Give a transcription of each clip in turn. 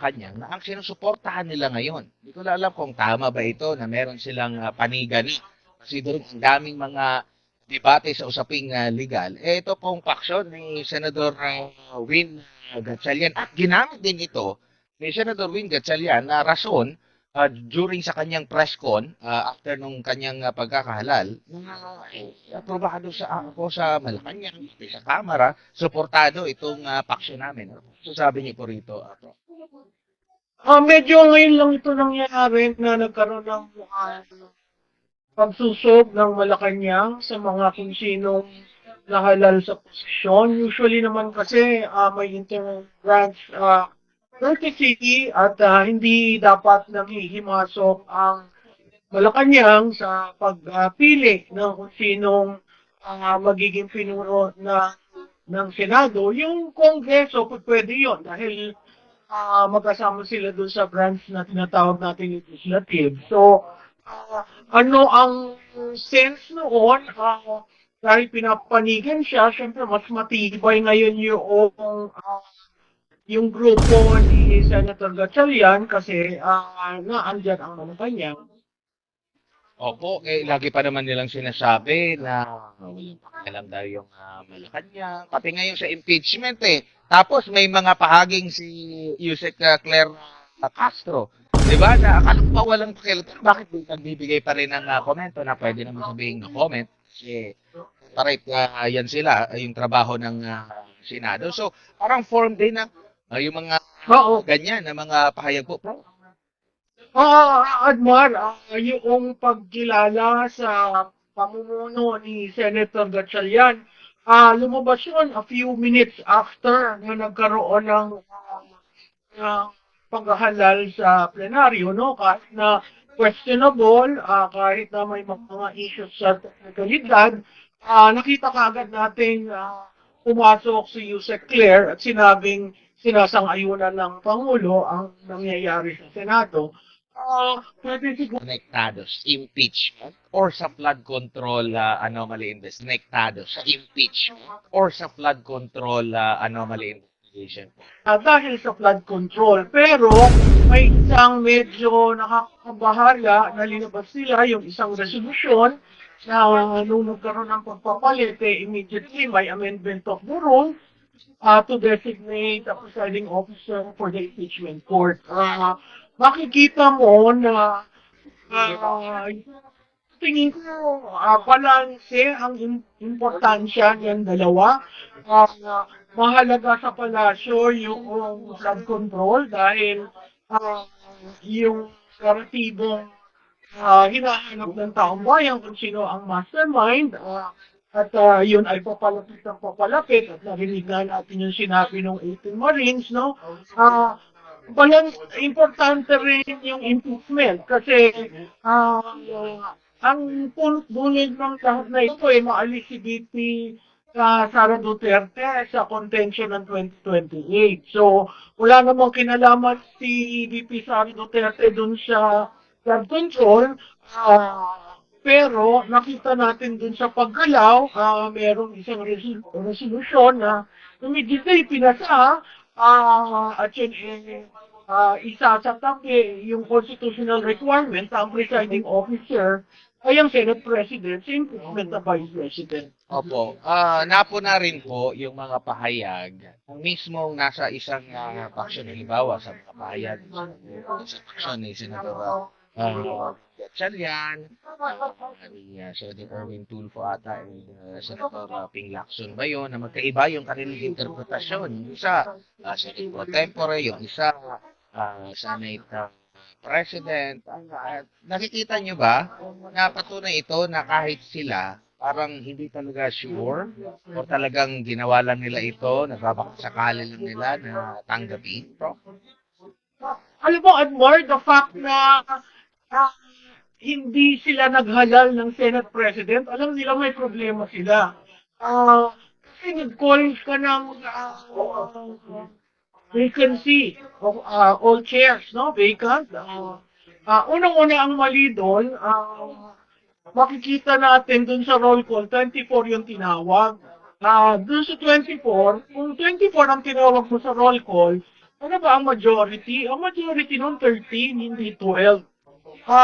Malacanang na ang sinusuportahan nila ngayon. Hindi ko na alam kung tama ba ito na meron silang panigan. Kasi doon ang daming mga debate sa usaping legal. Ito pong paksyon ni Senador Win Gatchalian at ginamit din ito ni Senador Win Gatchalian na rason during sa kanyang press con after nung kanyang pagkakahalal na aprobado sa ako sa Malacanang, pati sa Kamara, suportado itong paksyon namin. So sabi niyo po rito, Medyo ngayon lang ito nangyayari na nagkaroon ng pagsusob ng Malacanang sa mga kung sinong nahalal sa posisyon. Usually naman kasi may inter-branch courtesy at hindi dapat nanghihimasok ang Malacanang sa pagpili ng kung sinong magiging pinuno ng Senado. Yung Kongreso, pwede yun dahil magkasama sila dun sa branch na tinatawag natin legislative. So, ano ang sense noon? Dahil pinapanigan siya, syempre mas matibay ngayon yung grupo ni Senator Gatchalian kasi naandyan ang Malacanang. opo, lagi pa naman nilang sinasabi na walang pakialam daw yung Malacanang, pati ngayon sa impeachment Tapos may mga pahaging si Yusek Claire Castro. 'Di ba? Na akala ko ba walang pakialam, pero bakit nagbibigay pa rin ng komento na pwede naman sabihin na comment kasi pareho yan sila, yung trabaho ng Senado. So, parang form din ng yung mga Oo. ganyan na mga pahayag po. Admar, yung pagkilala sa pamumuno ni Senator Gatchalian, lumabas yun a few minutes after na nagkaroon ng paghahalal sa plenaryo, no? Kahit na questionable, kahit na may mga issues sa technicalidad, nakita kagad natin pumasok si Yusek Claire at sinabing sinasang-ayunan ng Pangulo ang nangyayari sa Senado. Pwede siguro. Conectados, impeachment or sa flood control anomaly conectados sa impeachment or sa flood control anomaly investigation. Dahil sa flood control. Pero may isang medyo nakakabahala na linabas nila yung isang resolusyon na nung nagkaroon ng pagpapalit, immediately may amendment of the rule to designate a presiding officer for the impeachment court. Makikita mo na tingin ko balanse ang importansya ng dalawa. Mahalaga sa palasyo yung flood control dahil yung karatibong hinahanap ng taong bayan kung sino ang mastermind at yun ay papalapit ng papalapit at narinig na natin yung sinabi ng 18 Marines, no? Importante rin yung impeachment kasi ang punot-dulo ng lahat na ito ay maalis si VP Sara Duterte sa contention ng 2028. So, wala namang kinalaman si VP Sara Duterte dun sa flood control. Pero nakita natin dun sa paggalaw, merong isang resolution na immediately pinasa at yun isa sa tabi yung constitutional requirement ang presiding officer ay ang Senate President sa impeachment ng Vice President. Opo, napo na rin po yung mga pahayag ang mismong nasa isang faction, halimbawa sa mga pahayag sa faction ni Senador Gatchalian, ni Senator Erwin Tulfo ata, and Senator Ping Lacson ba yun, na magkaiba yung kanilang interpretasyon. Yung isa, Senate Pro Tempore, yung isa, Senate President. Nakikita nyo ba na patunay ito na kahit sila parang hindi talaga sure o talagang ginawa lang nila ito, nagbabakasakali lang nila na tanggapin, bro? Alam mo, Admar, the fact na hindi sila naghalal ng Senate President, alam nila may problema sila. Kasi nag-call ka ng vacancy of all chairs, no? Vacant. Unang-una ang mali doon, makikita natin dun sa roll call, 24 yung tinawag. Dun sa 24, kung 24 ang tinawag mo sa roll call, Ano ba ang majority? Ang majority nun 13, hindi 12.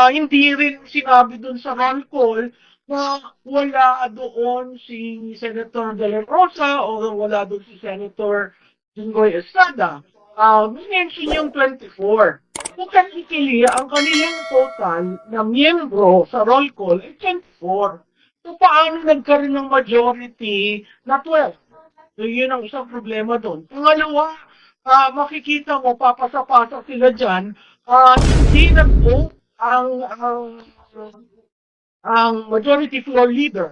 Hindi rin sinabi dun sa roll call na wala doon si Senator De La Rosa o wala doon si Senator Jinggoy Estrada. Mention yung 24. So technically, ang kanilang total na miyembro sa roll call ay 24. So paano nagkaroon ng majority na 12? So yun ang isang problema doon. Pangalawa, makikita mo, papasa-pasa sila dyan, hindi nag-vote ang majority floor leader.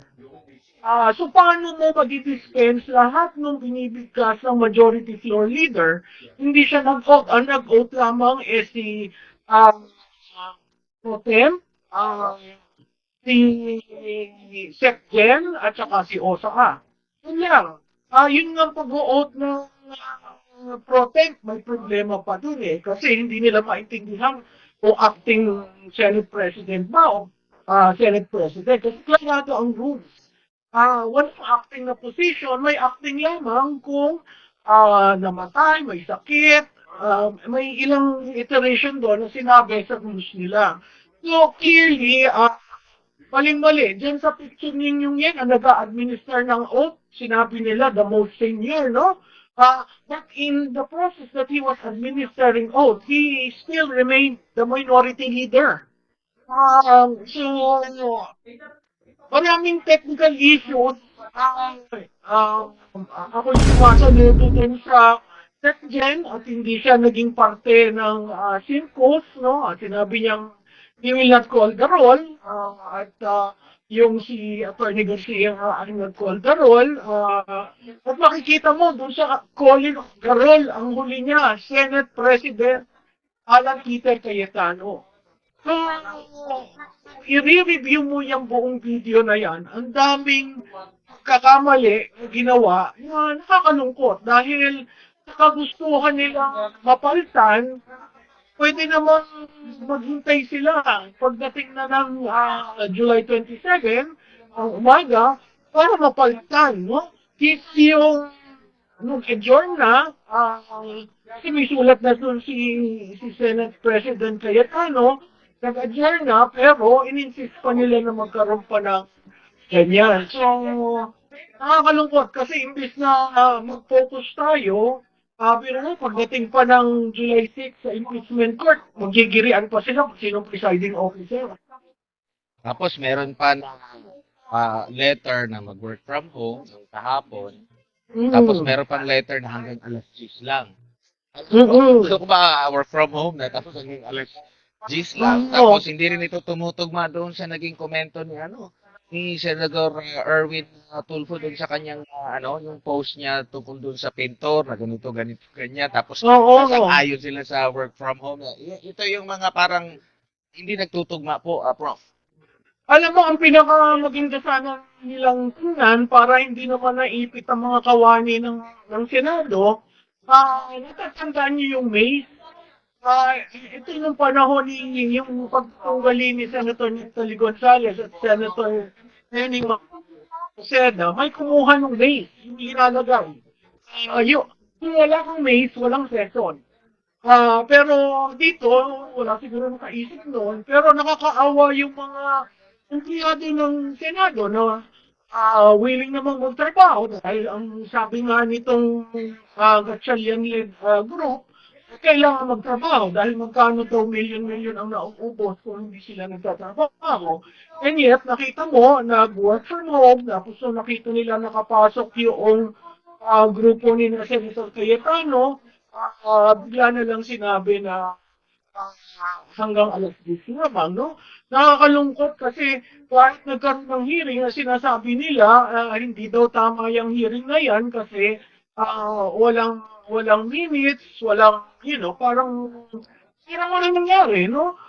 So paano mo mag-dispense lahat ng binibigkas ng majority floor leader? Hindi siya nag-vote. Ang nag-vote lamang si uh, Protem, si Secgen, at saka si Osaka. Yun lang. Yun nga pag-vote ng Protem, may problema pa dun eh. Kasi hindi nila maintindihan o acting Senate President ba o Senate President. Kasi klarado ang rules. Walang acting na position, may acting lamang kung namatay, may sakit, may ilang iteration doon na sinabi sa rules nila. So clearly, maling-mali. Diyan sa picture ninyong yan, ang nag-a-administer ng oath, sinabi nila the most senior, no? But in the process that he was administering oath, he still remained the minority leader. So, maraming technical issues. Ako yung sumasaludo dun sa SecGen at hindi siya naging parte ng Simcoes, no? At sinabi niyang he will not call the roll. Yung si Attorney Garcia ang nag-call the roll. At makikita mo dun sa calling of the roll, ang huli niya, Senate President Alan Peter Cayetano. So, i-review mo yung buong video na yan. Ang daming kakamali na ginawa na nakakalungkot dahil nakagustuhan nila mapalitan, pwede naman maghintay sila pagdating na ng July 27, ang umaga, para mapalitan, no? Yung nung-adjourn na, kasi may sulat na doon si Senate President Cayetano, nag-adjourn na, pero in-insist pa nila na magkaroon pa ng ganyan. So, nakakalungkot kasi imbis na mag-focus tayo, pero na, pagdating pa ng July 6 sa impeachment court, magigirian pa sila kung sinong presiding officer. Tapos meron pa na letter na mag-work from home ng kahapon. Tapos meron pang letter na hanggang alas 10 lang. Gusto ko ba work from home na tapos hanggang alas 10 lang. Tapos hindi rin ito tumutugma doon sa naging komento ni Senador Erwin Tulfo doon sa kanyang yung post niya tungkol doon sa pintor na ganito ganyan tapos ayon sila sa work from home. Ito yung mga parang hindi nagtutugma po, Prof. Alam mo, ang maganda sana nilang tingnan para hindi naman naipit ang mga kawani ng Senado, natatandaan niyo yung May. Ito yung panahon yung pagtunggali ni Senator Natalie Gonzales at Senator Henning Maceda, may kumuha ng May, hindi ilalagay. Kung wala kang May, walang session. Pero dito, wala siguro nakaisip noon, pero nakakaawa yung mga empleyado ng Senado na willing namang magtrabaho dahil ang sabi nga nitong Gatchalian-led group, kailangan magtrabaho dahil magkano daw milyon-milyon ang nauubos kung hindi sila nagtatrabaho. And yet, nakita mo, nag-work from home, tapos nakita nila nakapasok yung grupo ni na Senator Cayetano, bigla na lang sinabi na hanggang alas 10 naman, no? Nakakalungkot kasi kahit nagkaroon ng hearing na sinasabi nila, hindi daw tama yung hearing na yan kasi walang minutes, walang, parang walang nangyari, no?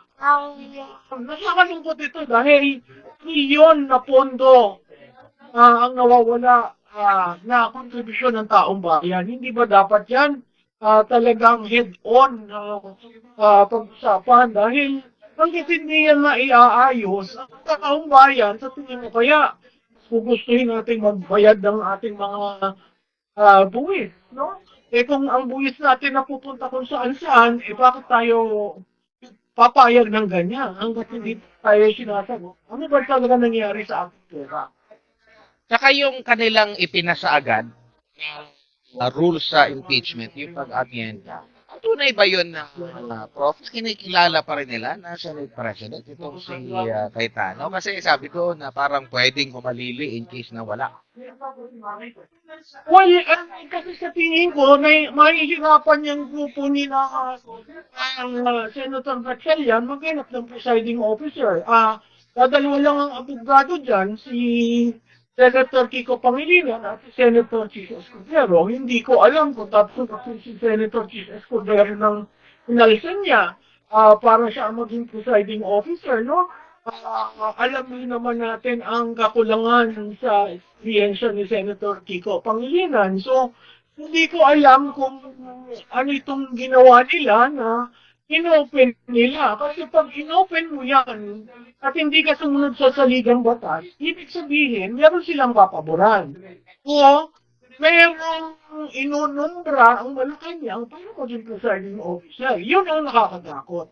Nakakalungkot ito dahil milyon na pondo ang nawawala na kontribusyon ng taong bayan. Hindi ba dapat yan talagang head-on pag-usapan dahil hanggang hindi yan maiaayos, ang taong bayan, sa tingin mo kaya gugustuhin natin magbayad ng ating mga buwis, no? Eh kung ang buwis natin napupunta kung saan-saan, eh bakit tayo papayag ng ganyan hanggat hindi tayo sinasagot? Ano ba talaga nangyari sa ating pera? Tsaka yung kanilang ipinasa agad na rules sa impeachment, yung pag-amyenda. Tunay ba yun na, Prof, kinikilala pa rin nila na Senate President itong si Cayetano? Kasi sabi ko na parang pwedeng humalili in case na wala. Well, kasi sa tingin ko, mahihirapan yung grupo ni na Senator Gatchalian maghanap ng presiding officer. Dadalawa lang ang abogado dyan, si Senator Kiko Pangilinan at si Senator Chis Escudero. Hindi ko alam kung tapos si Senator Chis Escudero ng inalisan niya para siya ang maging presiding officer, no? Alam niyo naman natin ang kakulangan sa experience ni Senator Kiko Pangilinan. So, hindi ko alam kung ano itong ginawa nila na inopen nila. Kasi pag inopen mo yan at hindi ka sumunod sa saligang batas, ibig sabihin, meron silang papaboran. O, merong inunumbra ang Malacanang para maging presiding officer. Yun ang nakakatakot.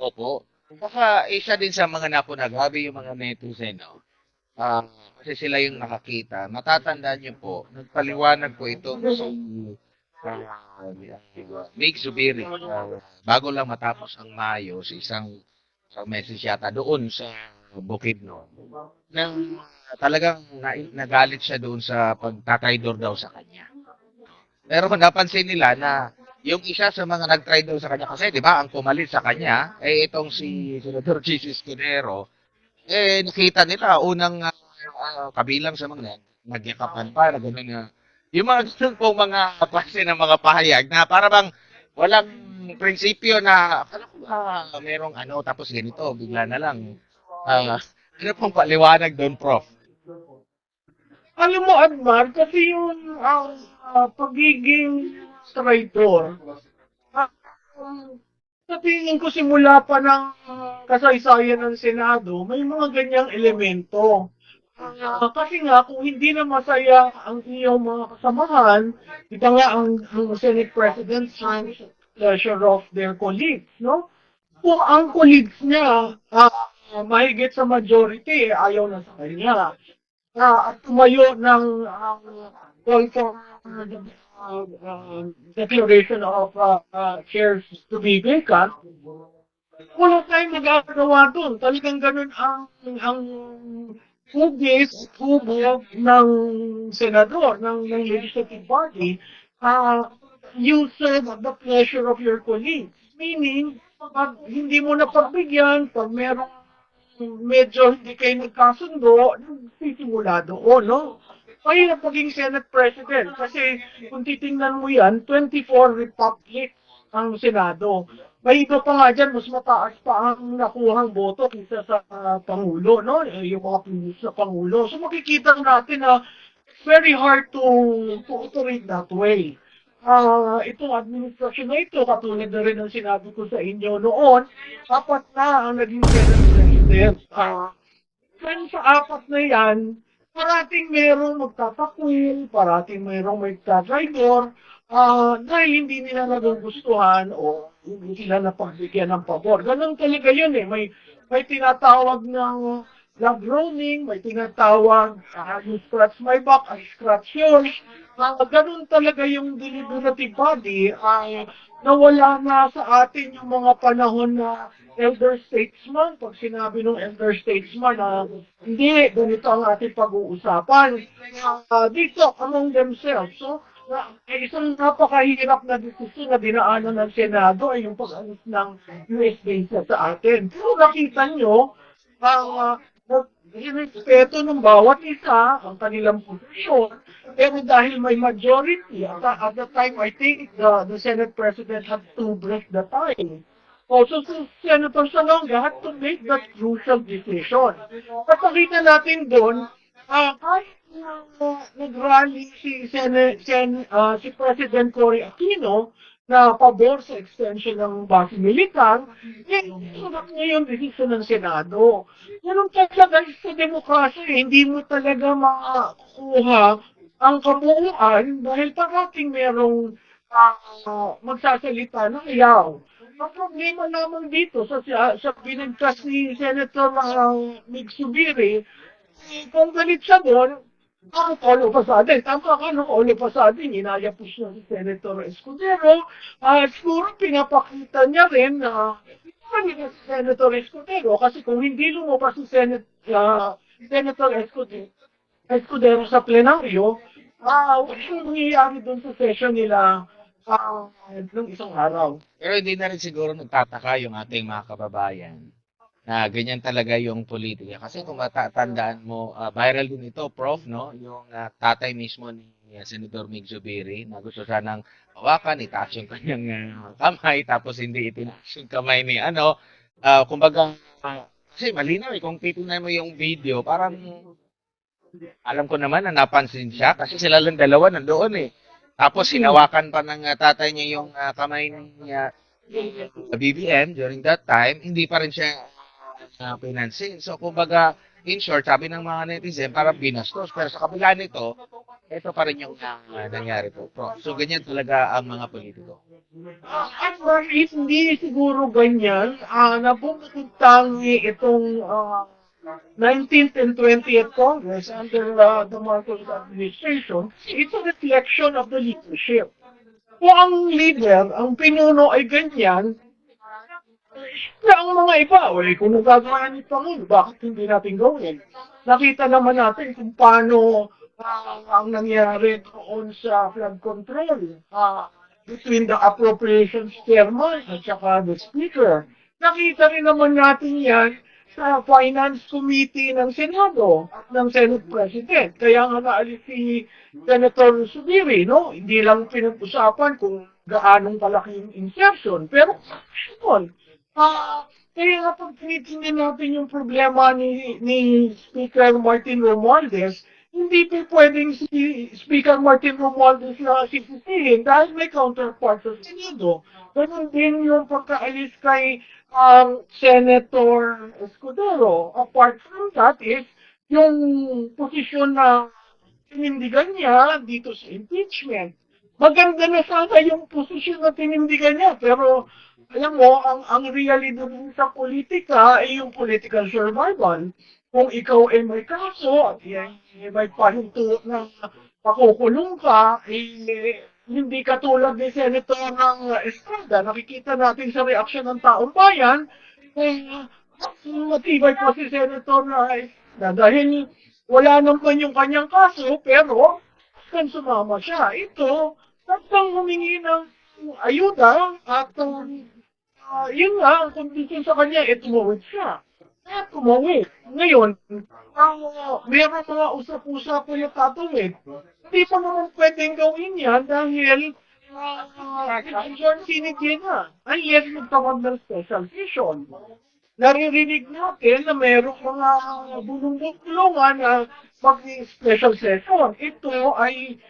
Opo. Saka isa din sa mga napunagabi yung mga netizen, no? Ah, kasi sila yung nakakita. Matatandaan niyo po, nagpaliwanag po ito si Mig Zubiri. Bago lang matapos ang Mayo, sa isang message yata doon sa Bukidnon. Nang talagang nagalit siya doon sa pagtataydor daw sa kanya. Pero napansin nila na yung isa sa mga nag-try daw sa kanya kasi 'di ba ang pumalit sa kanya itong si Senador Jesus Cudero nakita nila unang kabilang sa mga nagyakapan pa na gano'n nga. Yung mga ganun pong mga klase ng mga pahayag na para bang walang prinsipyo na akala ko ba merong ano tapos ganito bigla na lang ano pong paliwanag doon, Prof? Alam mo, Admar, kasi yung pagiging traitor, ah, sa tingin ko simula pa ng kasaysayan ng Senado, may mga ganyang elemento. Kasi nga, kung hindi na masaya ang iyong mga kasamahan, ito nga ang Senate President signs pleasure of their colleagues, no? Kung ang colleagues niya, mahigit sa majority, ayaw na sa kanya at tumayo ng call for declaration of shares to be vacant, wala tayong magagawa doon. Talagang ganun ang hugis, hubog ng senador, ng legislative body. You serve at the pleasure of your colleagues. Meaning, pag hindi mo na pagbigyan, pag merong medyo hindi kayo nagkasundo, nagsisimula doon, no? Mahirap maging Senate President kasi kung titingnan mo yan, 24 republics ang Senado. May iba pa nga dyan, mas mataas pa ang nakuhang boto kaysa sa Pangulo, no? Yung mga pinis sa Pangulo. So makikita natin na it's very hard to operate that way. Itong administrasyon na ito, katulad na rin ang sinabi ko sa inyo noon, apat na ang naging Senate President. Then sa apat na yan, parating merong magtatakwil, parating merong magtataydor, dahil hindi nila nagugustuhan o hindi sila napagbigyan ng pabor. Ganun talaga yun eh. May tinatawag ng love groaning, may tinatawag, you scratch my back, I scratch yours. Ganun talaga yung deliberative body. Nawala na sa atin yung mga panahon na elder statesman. Pag sinabi ng elder statesman na hindi, ganito ang ating pag-uusapan. Dito, among themselves. So, isang napakahirap na desisyon na dinaanan ng Senado ay yung pag-alis ng US visa sa atin. Pero nakita nyo, respeto ng bawat isa ang kanilang posisyon. Pero dahil may majority, at the time, I think the Senate President had to break the tie. Also, si Senator Salonga had to make that crucial decision. At nakita natin doon, kahit nag-rally si President Cory Aquino na pabor sa extension ng base militar, sunod niya yung decision ng Senado. Ganun talaga sa demokrasya, hindi mo talaga makakuha ang kabuuan dahil parating merong magsasalita ng iyaw. Ang problema naman dito sa binigkas ni Senator Mig Subiri, kung galit siya doon, ang Olo Pasada, tama ka, no? Olo Pasada, inayapos niya si Senator Escudero, at siguro pinapakita niya rin na kanina si Senator Escudero, kasi kung hindi lumabas si Senator Escudero sa plenaryo, walang nangyayari doon sa session nila nung isang araw. Pero hindi na rin siguro nagtataka yung ating mga kababayan na ganyan talaga yung politika. Kasi kung matatandaan mo, viral din ito, Prof, no? Yung tatay mismo ni Senator Mig Zubiri na gusto sanang hawakan, itaas yung kanyang kamay, tapos hindi itinaas yung kamay ni ano. Kumbaga, kasi malinaw eh, kung titingnan mo yung video, parang alam ko naman na napansin siya kasi sila lang dalawa nandoon eh. Tapos hinawakan pa ng tatay niya yung kamay ni BBM during that time, hindi pa rin siya pinansin. So, kumbaga, in short, sabi ng mga netizen, parang binastos. Pero sa kabila nito, ito pa rin yung nangyari po. So, ganyan talaga ang mga politiko. Actually, hindi siguro ganyan. Napupuntangi itong 19th and 20th Congress under the Marcos administration. It's a reflection of the leadership. Kung ang leader, ang pinuno ay ganyan, siyempre ang mga iba, kung nagagawa ni Pangulo, bakit hindi natin gawin? Nakita naman natin kung paano ang nangyari doon sa flood control between the appropriations chairman at saka the speaker. Nakita rin naman natin yan sa Finance Committee ng Senado at ng Senate President. Kaya nga naalis si Senator Subiri, no? Hindi lang pinag-usapan kung gaanong kalaki yung insertion, pero action. Kaya nga pag tinitingnan natin yung problema ni Speaker Martin Romualdez, hindi po pwedeng si Speaker Martin Romualdez na sisisihin dahil may counterpart sa Senado. Ganun din yung pagkaalis kay Senator Escudero. Apart from that is yung posisyon na tinindigan niya dito sa impeachment. Maganda na sana yung posisyon na tinindigan niya, pero alam mo, ang realidad sa politika ay yung political survival. Kung ikaw ay may kaso at may pahinto na pakukulong ka, hindi katulad ni Senator ng Estrada. Nakikita natin sa reaksyon ng taong bayan, matibay po si Senator na Estrada dahil wala naman yung kanyang kaso, pero kan sumama siya. Ito, tatang humingi ng ayuda at yun nga, ang kondisyon sa kanya, tumawid siya. Kaya tumawid. Ngayon, meron mga usap-usap na tatawid. Hindi pa naman pwedeng gawin yan dahil John Finnegan na. Unless magtawag ng special session. Naririnig natin na merong mga bulong-bulungan na mag-special session. Ito ay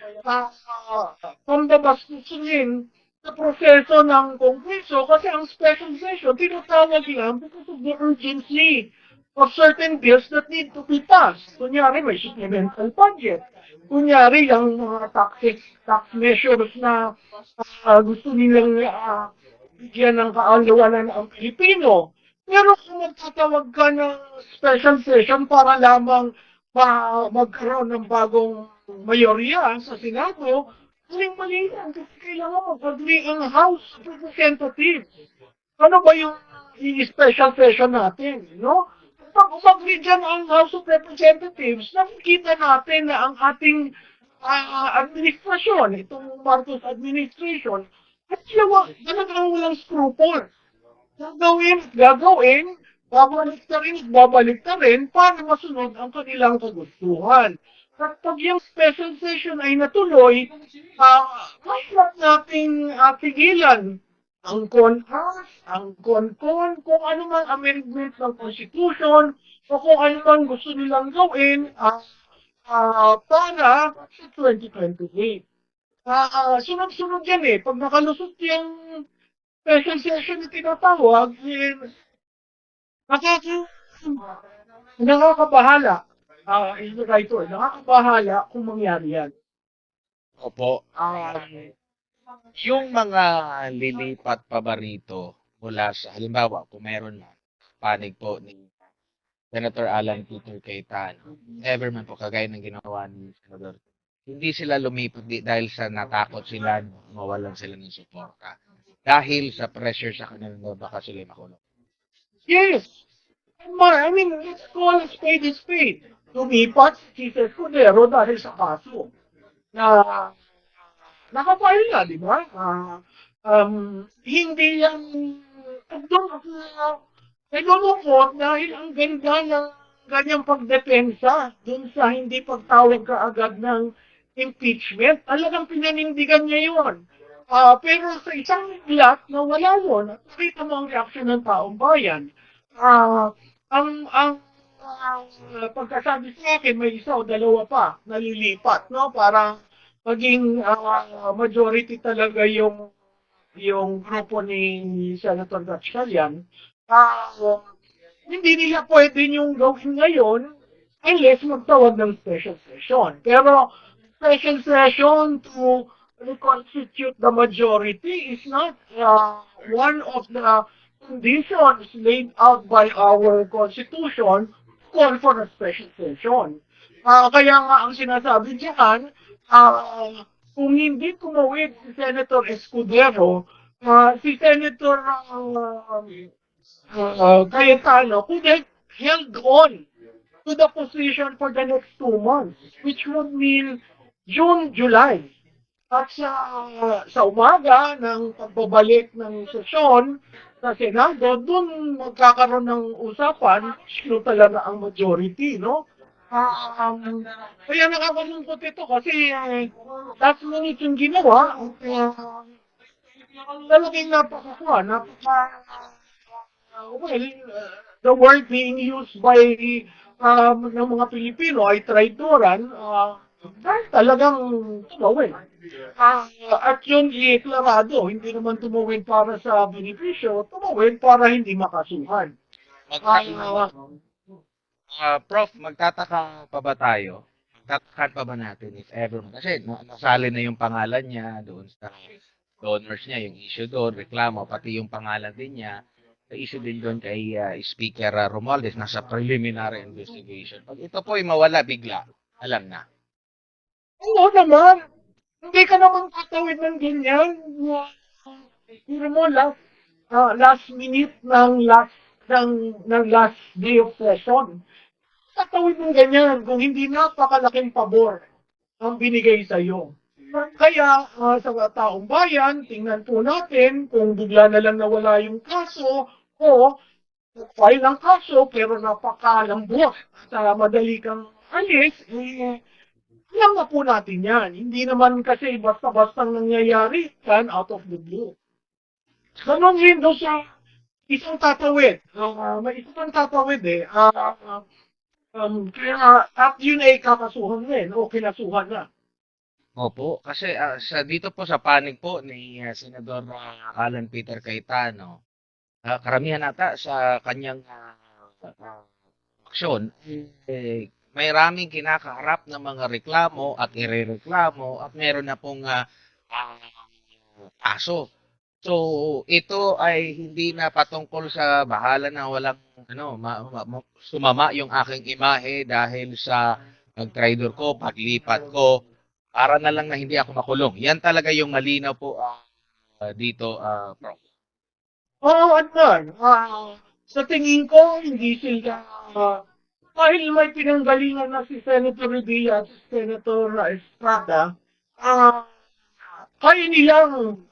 pambabastusin sa proseso ng Kongreso kasi ang special session tinatawag lang because of the urgency of certain bills that need to be passed. Kunyari, may supplemental budget. Kunyari, yung mga tax measures na gusto nilang bigyan ng kaalawanan ang Pilipino. Pero kung magtatawag ka ng special session para lamang magkaroon ng bagong mayorya sa Senado, mali yan kasi kailangan mag-agree ang House of Representatives. Ano ba yung special session natin, no? Pag umagri dyan ang House of Representatives, nakikita natin na ang ating administrasyon, itong Marcos administration, at sila talagang walang scruple. Gagawin, babalik na rin para masunod ang kanilang kagustuhan. At pag yung special session ay natuloy, mahirap nating tigilan ang CONAS, ang CONCON, kung ano man amendment ng Constitution, o kung ano man gusto nilang gawin para sa 2028. Sunod-sunod yan eh. Pag nakalusot yung special session na tinatawag, nakakabahala. Is the right word. Nakakabahala kung mangyari yan. Opo. Yung mga lilipat pa ba rito mula sa halimbawa kung meron man panig po ni Senator Alan Peter Cayetano, ever man po kagaya ng ginawa ni Senador, hindi sila lumipat dahil sa natakot sila na mawalan sila ng suporta. Dahil sa pressure sa kanila na baka sila makulong. Yes. I mean, let's call a spade a spade. Lumipat si Jesus Cordero dahil sa kaso na nakapile na, di ba? Hindi yan, doon ako nalulungkot dahil ang ganda ng ganyang pagdepensa doon sa hindi pagtawag kaagad ng impeachment. Talagang pinanindigan niya yun. Pero sa isang biglat na wala yun, at nakita mo ang reaksyon ng taong bayan. Ah, ang pagkasabi sa akin, may isa o dalawa pa nalilipat, no? Para maging majority talaga yung grupo ni Senator Gatchalian. Ah, hindi nila pwede yung gawin ngayon unless magtawag ng special session. Pero special session to reconstitute the majority is not one of the conditions laid out by our Constitution to call for a special session. Kaya nga ang sinasabi diyan, kung hindi tumawid si Senator Escudero, si Senator Cayetano could have held on to the position for the next 2 months, which would mean June, July. At sa umaga ng pagbabalik ng sesyon sa Senado, doon magkakaroon ng usapan sino talaga ang majority, no? Kaya nakakalungkot ito kasi last minute yung ginawa. Talagang the word being used by ng mga Pilipino ay traidoran, dahil talagang tumawin. At yun i-deklarado, hindi naman tumawin para sa benepisyo, tumawin para hindi makasuhan. Prof, magtataka pa ba tayo? Magtatakan pa ba natin if ever? Kasi nasali na yung pangalan niya doon sa donors niya, yung issue doon, reklamo, pati yung pangalan din niya, issue din doon kay Speaker Romualdez, nasa preliminary investigation. Pag ito po ay mawala bigla, alam na. Oo naman, hindi ka naman tatawid ng ganyan. Pero mo, last minute ng last day of session. Tatawid ng ganyan kung hindi napakalaking pabor ang binigay sa iyo. Kaya sa taong bayan, tingnan po natin kung bigla na lang nawala yung kaso o file ng kaso pero napakalambot sa madali kang alis, alam na po natin yan. Hindi naman kasi basta-bastang nangyayari yan out of the blue. Ganon rin doon sa isang tatawid. May isang tatawid eh. Kaya at yun ay kakasuhan rin o kinasuhan na. Opo, kasi dito po sa panig po ni Senador Alan Peter Cayetano, karamihan ata sa kanyang aksyon, may raming kinakaharap na mga reklamo at irereklamo at meron na pong kaso. So, ito ay hindi na patungkol sa bahala na walang sumama yung aking imahe dahil sa pag-trader ko, paglipat ko, para na lang na hindi ako makulong. Yan talaga yung malinaw po dito, Prof. Oo, sa tingin ko, hindi sila, dahil may pinanggalingan na si Senator Revilla at si Senator Estrada, kaya nilang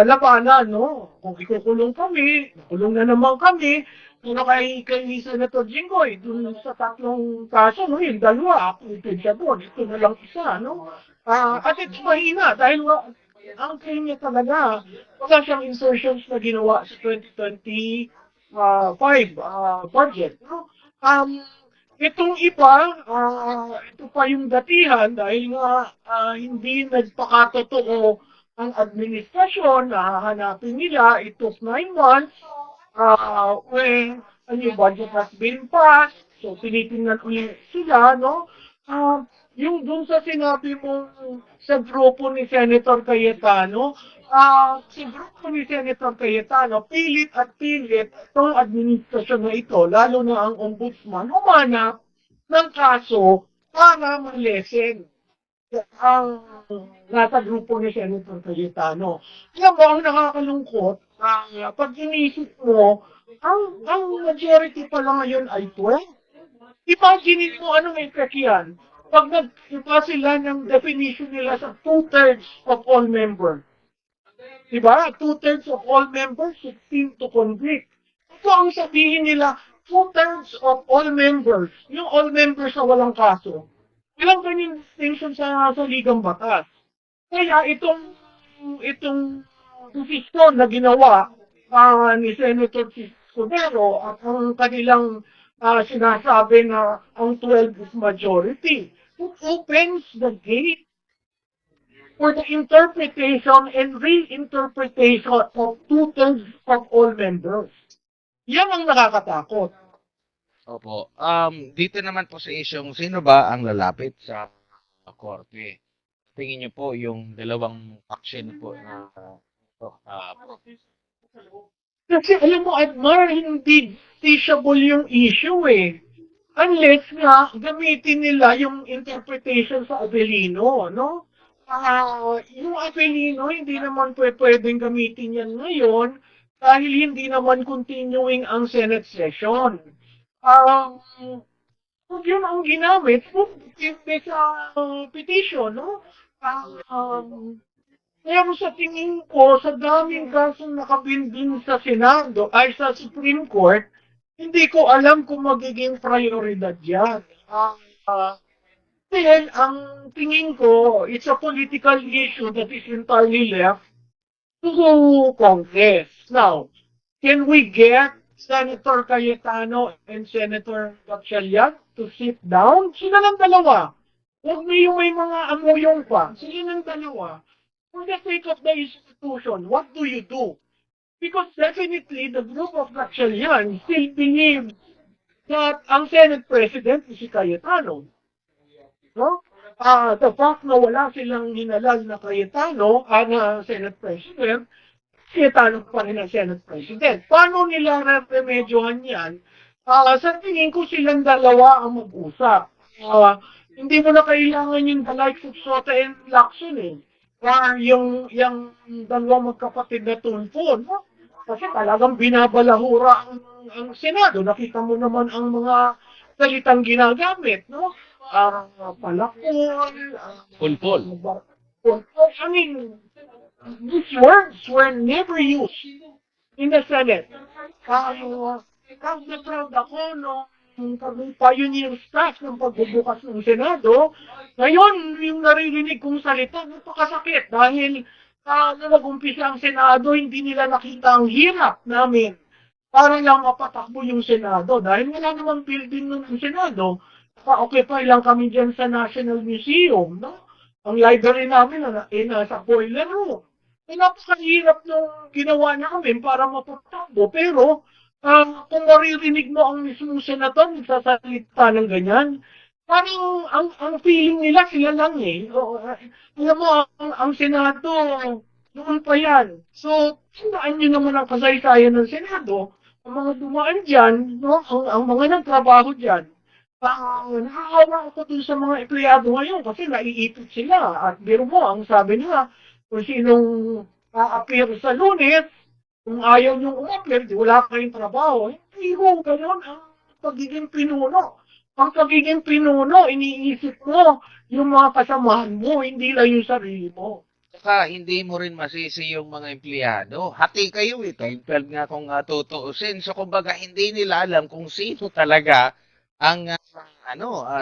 labanan, no? Kung ikukulong kami, kulong na naman kami, pero kay Senator Jinggoy, dun sa tatlong kaso, no, yung dalawa, acquitted siya doon, ito na lang isa, no? At ito mahina, dahil ang claim niya talaga, wala siyang insertions na ginawa sa 2025 budget, no? Itong iba, ito pa yung datihan dahil nga hindi nagpakatotoo ang administrasyon na hahanapin nila. It took 9 months when a new budget has been passed. So, tinitingnan ulit sila, no? Yung dun sa sinabi mong sa grupo ni Senator Cayetano. Sa grupo ni Senator Cayetano, pilit at pilit itong administrasyon na ito, lalo na ang ombudsman, humanap ng kaso para malesen ang nasa grupo ni Senator Cayetano. Alam mo, ang nakakalungkot, pag inisip mo, ang majority pala ngayon ay 12. Imagine mo anong effect yan. Pag nagsipa sila ng definition nila sa two-thirds of all members. Diba? Two-thirds of all members, 16 to convict. Ito ang sabihin nila, two-thirds of all members. Yung all members na walang kaso. Walang ganyan distinction sa ligang batas. Kaya itong posisyon na ginawa ni Senator Escudero at ang kanilang sinasabi na ang 12 is majority, it opens the gate for the interpretation and reinterpretation of two-thirds of all members. Yan ang nakakatakot. Opo. Dito naman po sa isyong sino ba ang lalapit sa korte? Tingin niyo po yung dalawang faction po na Kasi alam mo, Admar, hindi teachable yung issue eh. Unless nga gamitin nila yung interpretation sa Avellino, no? Yung Avellino, hindi naman pwedeng gamitin yan ngayon dahil hindi naman continuing ang Senate session. Kung yun ang ginamit, sa petition, no? Pero sa tingin ko, sa daming kasong nakabinding sa Senado, ay sa Supreme Court, hindi ko alam kung magiging prioridad yan. Dahil ang tingin ko, it's a political issue that is entirely left to Congress. Now, can we get Senator Cayetano and Senator Gatchalian to sit down? Sila ng dalawa. Huwag na yung may mga amuyong pa. Sila ng dalawa. For the sake of the institution, what do you do? Because definitely the group of Gatchalian still believes that ang Senate President is si Cayetano. No? The fact na wala silang hinalal na Cayetano, na Senate President, Cayetano pa rin ang Senate President. Paano nila remedyohan yan? Sa tingin ko silang dalawa ang mag-usap. Hindi mo na kailangan yung the likes of Sota and Lacson eh. Yung dalawang magkapatid na tulfo. No? Kasi talagang binabalahura ang Senado. Nakita mo naman ang mga salitang ginagamit. No? Palakol, pulpul. I mean, these words were never used in the Senate. Proud na proud ako nung pioneer staff ng pagbubukas ng Senado. Ngayon, yung naririnig kong salita, napakasakit dahil nung nag-umpisa ang Senado, hindi nila nakita ang hirap namin para lang mapatakbo yung Senado. Dahil wala namang building ng Senado, pa-occupy lang kami dyan sa National Museum. No? Ang library namin nasa boiler room. Napakahirap nung ginawa namin para mapatakbo. Pero, kung maririnig mo ang mismong senator, nagsasalita ng ganyan, parang ang feeling nila sila lang eh. Alam mo, ang Senado, noon pa yan. So, tandaan nyo naman ang kasaysayan ng Senado. Ang mga dumaan dyan, no? ang mga nagtrabaho dyan, nakakawa ako dun sa mga empleyado ngayon kasi naiipit sila. At biro mo, ang sabi nila, kung sinong a-appear sa Lunes, kung ayaw niyong umapir, wala kayong trabaho. Hindi mo, ganun ang pagiging pinuno. Ang pagiging pinuno, iniisip mo yung mga kasamahan mo, hindi lang yung sarili mo. Saka hindi mo rin masisi yung mga empleyado. Hati kayo eh. Time 12 nga kung tutuusin. So kumbaga hindi nila alam kung sino talaga ang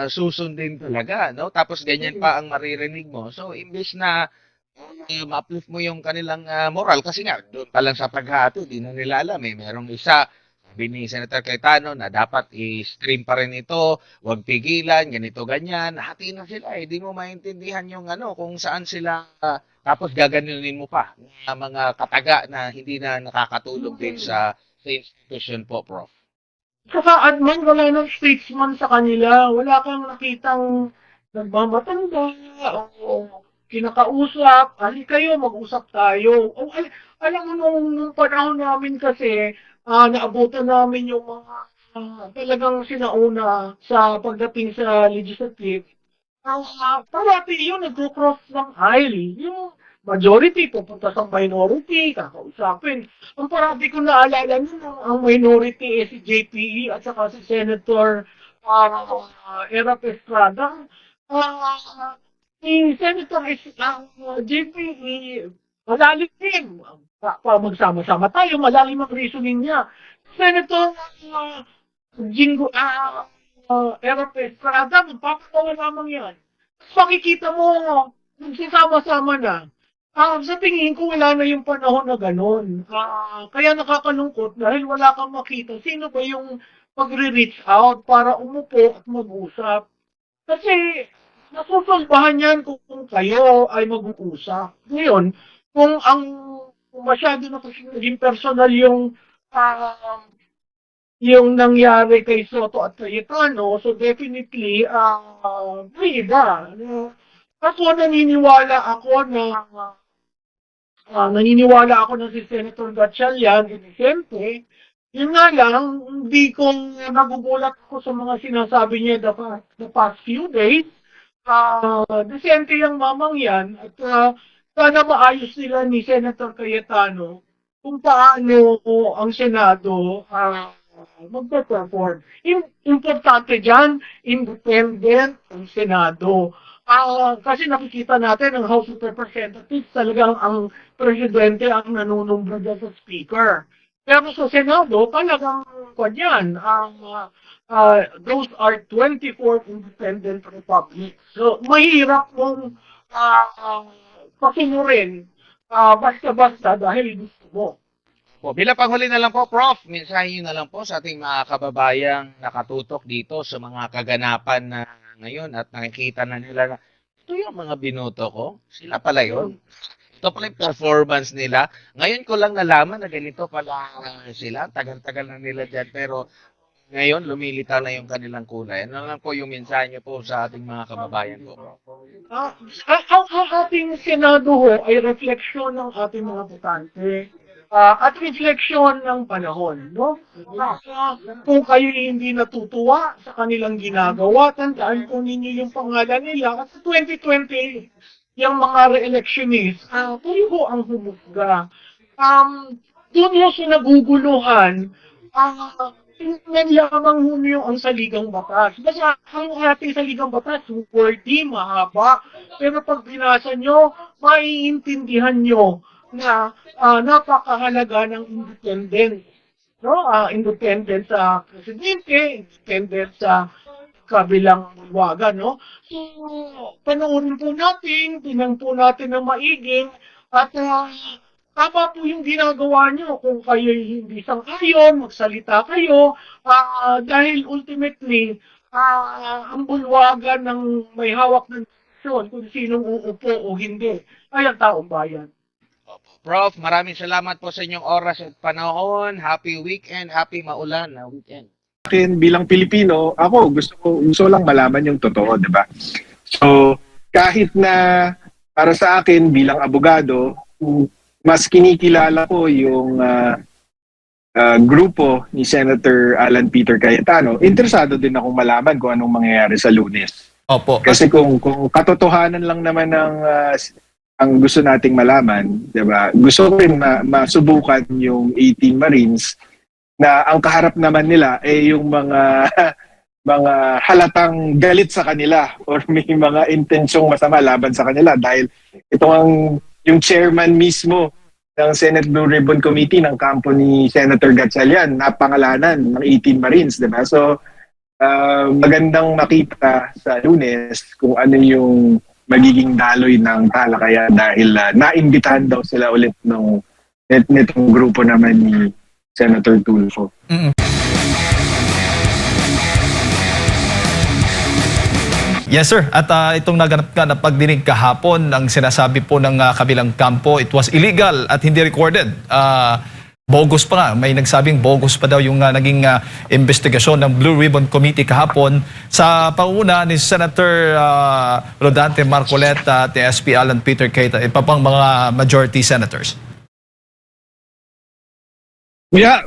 susundin talaga, no? Tapos ganyan pa ang maririnig mo. So imbes na ma-uplift mo yung kanilang moral kasi nga doon pa lang sa paghati, di na nila alam eh. Merong isa sabi ni Senator Cayetano na dapat i-stream pa rin ito, huwag pigilan, ganito ganyan. Hati na sila eh. Di mo maintindihan yung kung saan sila tapos gaganunin mo pa ng mga kataga na hindi na nakakatulong din sa institution po, Prof. Saka admin, wala nang statesman sa kanila. Wala kang nakitang nagmamatanda o kinakausap, kayo, mag-usap tayo. Alam mo, nung panahon namin kasi, naabutan namin yung mga talagang sinauna sa pagdating sa legislative. Parati yun, nag-cross ng aisle. Yung majority pupunta sa minority, kakausapin. Ang parati ko naalala nun, ang minority si JPE at saka si Senator Erap Estrada. Si Senator JPE, malalim din. Magsama-sama tayo, malalim ang reasoning niya. Senator Jingo, Erap Estrada, magpapatawa lamang yan. Makikita mo, nagsasama-sama na. Sa tingin ko, wala na yung panahon na gano'n. Kaya nakakalungkot dahil wala kang makita. Sino ba yung magre-reach out para umupo at mag-usap? Kasi nasusulbahan yan kung kayo ay mag-uusap. Ngayon, kung masyado na kasi naging personal yung nangyari kay Soto at Cayetano, so definitely, may iba. Naniniwala ako na si Senator Gatchalian, siyempre, yun nga lang, hindi ko nagugulat ako sa mga sinasabi niya the past few days. Disente yung mamang yan, at sana maayos nila ni Senator Cayetano kung paano ang Senado magpe-perform. Importante dyan, independent ang Senado. Kasi nakikita natin ang House of Representatives, talagang ang presidente ang nanunumbra dyan sa speaker. Pero sa Senado, talagang kanyan, those are 24 independent republics. So, mahirap mong pasimurin basta-basta dahil gusto mo. Po, bilang panghuli na lang po, Prof, mensahe na lang po sa ating mga kababayang nakatutok dito sa mga kaganapan na ngayon at nakikita na nila na ito yung mga binoto ko. Sila pala yun. Ito pala yung performance nila. Ngayon ko lang nalaman na ganito pala sila. Tagal-tagal na nila dyan. Pero ngayon, lumilitaw na yung kanilang kulay. Ano lang po yung mensahe niyo po sa ating mga kababayan po? Ang ating Senado ho ay refleksyon ng ating mga botante. At refleksyon ng panahon, no? Kung kayo hindi natutuwa sa kanilang ginagawa, tandaan po ninyo yung pangalan nila. At sa 2020, yung mga re-electionists, kayo ho ang humusga. Doon ho sa naguguluhan, tingnan lamang ho ang saligang batas. Basta ang ating saligang batas, wordy, mahaba. Pero pag binasa nyo, maiintindihan nyo na napakahalaga ng independence. No? Independence sa presidente, independence sa kabilang bulwagan. No? So, panoorin po natin, tingnan po natin ng maiging, at tama po yung ginagawa nyo. Kung kayo hindi sang-ayon, magsalita kayo, dahil ultimately, ang bulwagan ng may hawak ng desisyon kung sinong uupo o hindi ay ang taong bayan. Prof, maraming salamat po sa inyong oras at panahon. Happy weekend, happy maulan na weekend. Akin bilang Pilipino, ako gusto lang malaman yung totoo, 'di ba? So, kahit na para sa akin bilang abogado, mas kinikilala ko yung grupo ni Senator Alan Peter Cayetano. Interesado din akong malaman kung anong mangyayari sa Lunes. Opo. Kasi kung katotohanan lang naman ng ang gusto nating malaman, 'di ba? Gusto ko rin masubukan yung 18 Marines na ang kaharap naman nila yung mga mga halatang galit sa kanila or may mga intensyong masama laban sa kanila dahil yung chairman mismo ng Senate Blue Ribbon Committee ng kampo ni Senator Gatchalian napangalanan ng 18 Marines, 'di ba? So magandang makita sa Lunes kung ano yung magiging daloy ng talakayan dahil naimbitahan daw sila ulit nitong grupo naman ni Senator Tulfo. Yes sir, at itong naganap nga na pagdinig kahapon, ang sinasabi po ng kabilang kampo, it was illegal at hindi recorded. bogus pa nga. May nagsabing bogus pa daw yung naging investigasyon ng Blue Ribbon Committee kahapon sa panguna ni Senator Rodante Marcoleta at SP Alan Peter Cayetano, iba pang mga majority senators. Yeah,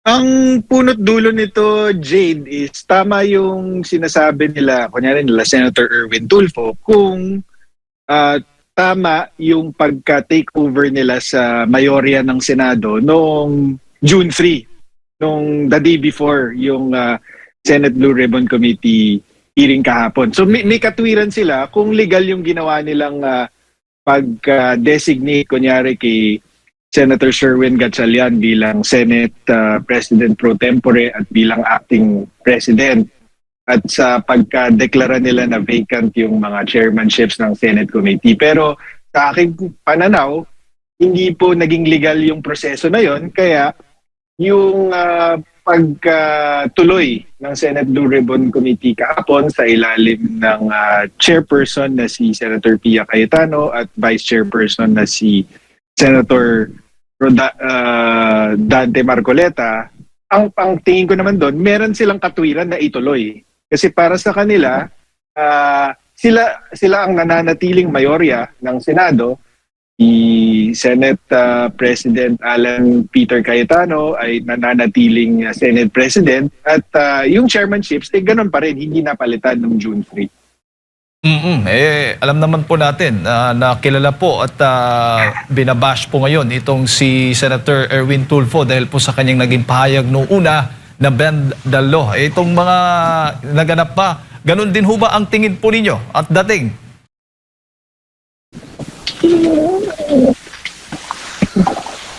ang punot dulo nito, Jade, is tama yung sinasabi nila, kunyari nila Senator Erwin Tulfo, kung tama yung pagka-takeover nila sa mayorya ng Senado noong June 3, nung the day before yung Senate Blue Ribbon Committee hearing kahapon. So may katwiran sila kung legal yung ginawa nilang pag-designate, kunyari kay Senator Sherwin Gatchalian bilang Senate President pro tempore at bilang acting President, at sa pagka-deklara nila na vacant yung mga chairmanships ng Senate Committee. Pero sa aking pananaw, hindi po naging legal yung proseso na yon, kaya yung pagtuloy ng Senate Blue Ribbon Committee kahapon sa ilalim ng chairperson na si Senator Pia Cayetano at vice chairperson na si Senator Dante Marcoleta, ang tingin ko naman doon, meron silang katwiran na ituloy. Kasi para sa kanila, sila ang nananatiling mayorya ng Senado. Si Senate President Alan Peter Cayetano ay nananatiling Senate President at yung chairmanships, ganun pa rin, hindi napalitan ng June 3. Alam naman po natin na kilala po at binabash po ngayon itong si Senator Erwin Tulfo dahil po sa kanyang naging pahayag noong una na bend the law. Itong mga naganap pa, ganun din ho ba ang tingin po ninyo at dating?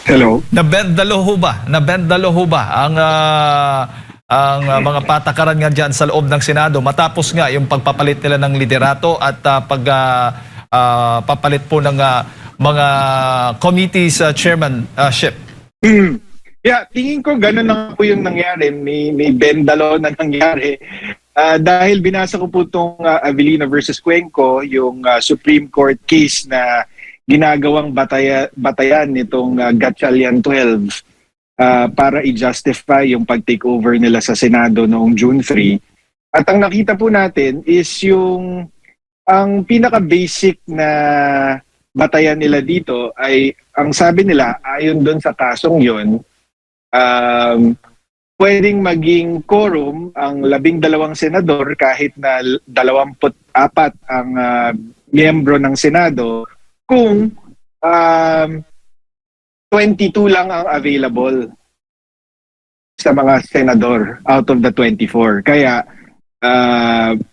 Hello? Na-bend the law ho ba? Na-bend the law ho ba ang mga patakaran nga dyan sa loob ng Senado matapos nga yung pagpapalit nila ng liderato at pagpapalit po ng mga committees chairmanship? Yeah, tingin ko ganun lang po yung nangyari. May bendalo na nangyari. Dahil binasa ko po itong Avellino versus Cuenco, yung Supreme Court case na ginagawang batayan nitong Gatchalian 12 para i-justify yung pag-takeover nila sa Senado noong June 3. At ang nakita po natin is ang pinaka-basic na batayan nila dito ay, ang sabi nila, ayon doon sa kasong yon, pwedeng maging quorum ang 12 senador kahit na 24 ang miyembro ng Senado kung 22 lang ang available sa mga senador out of the 24. Kaya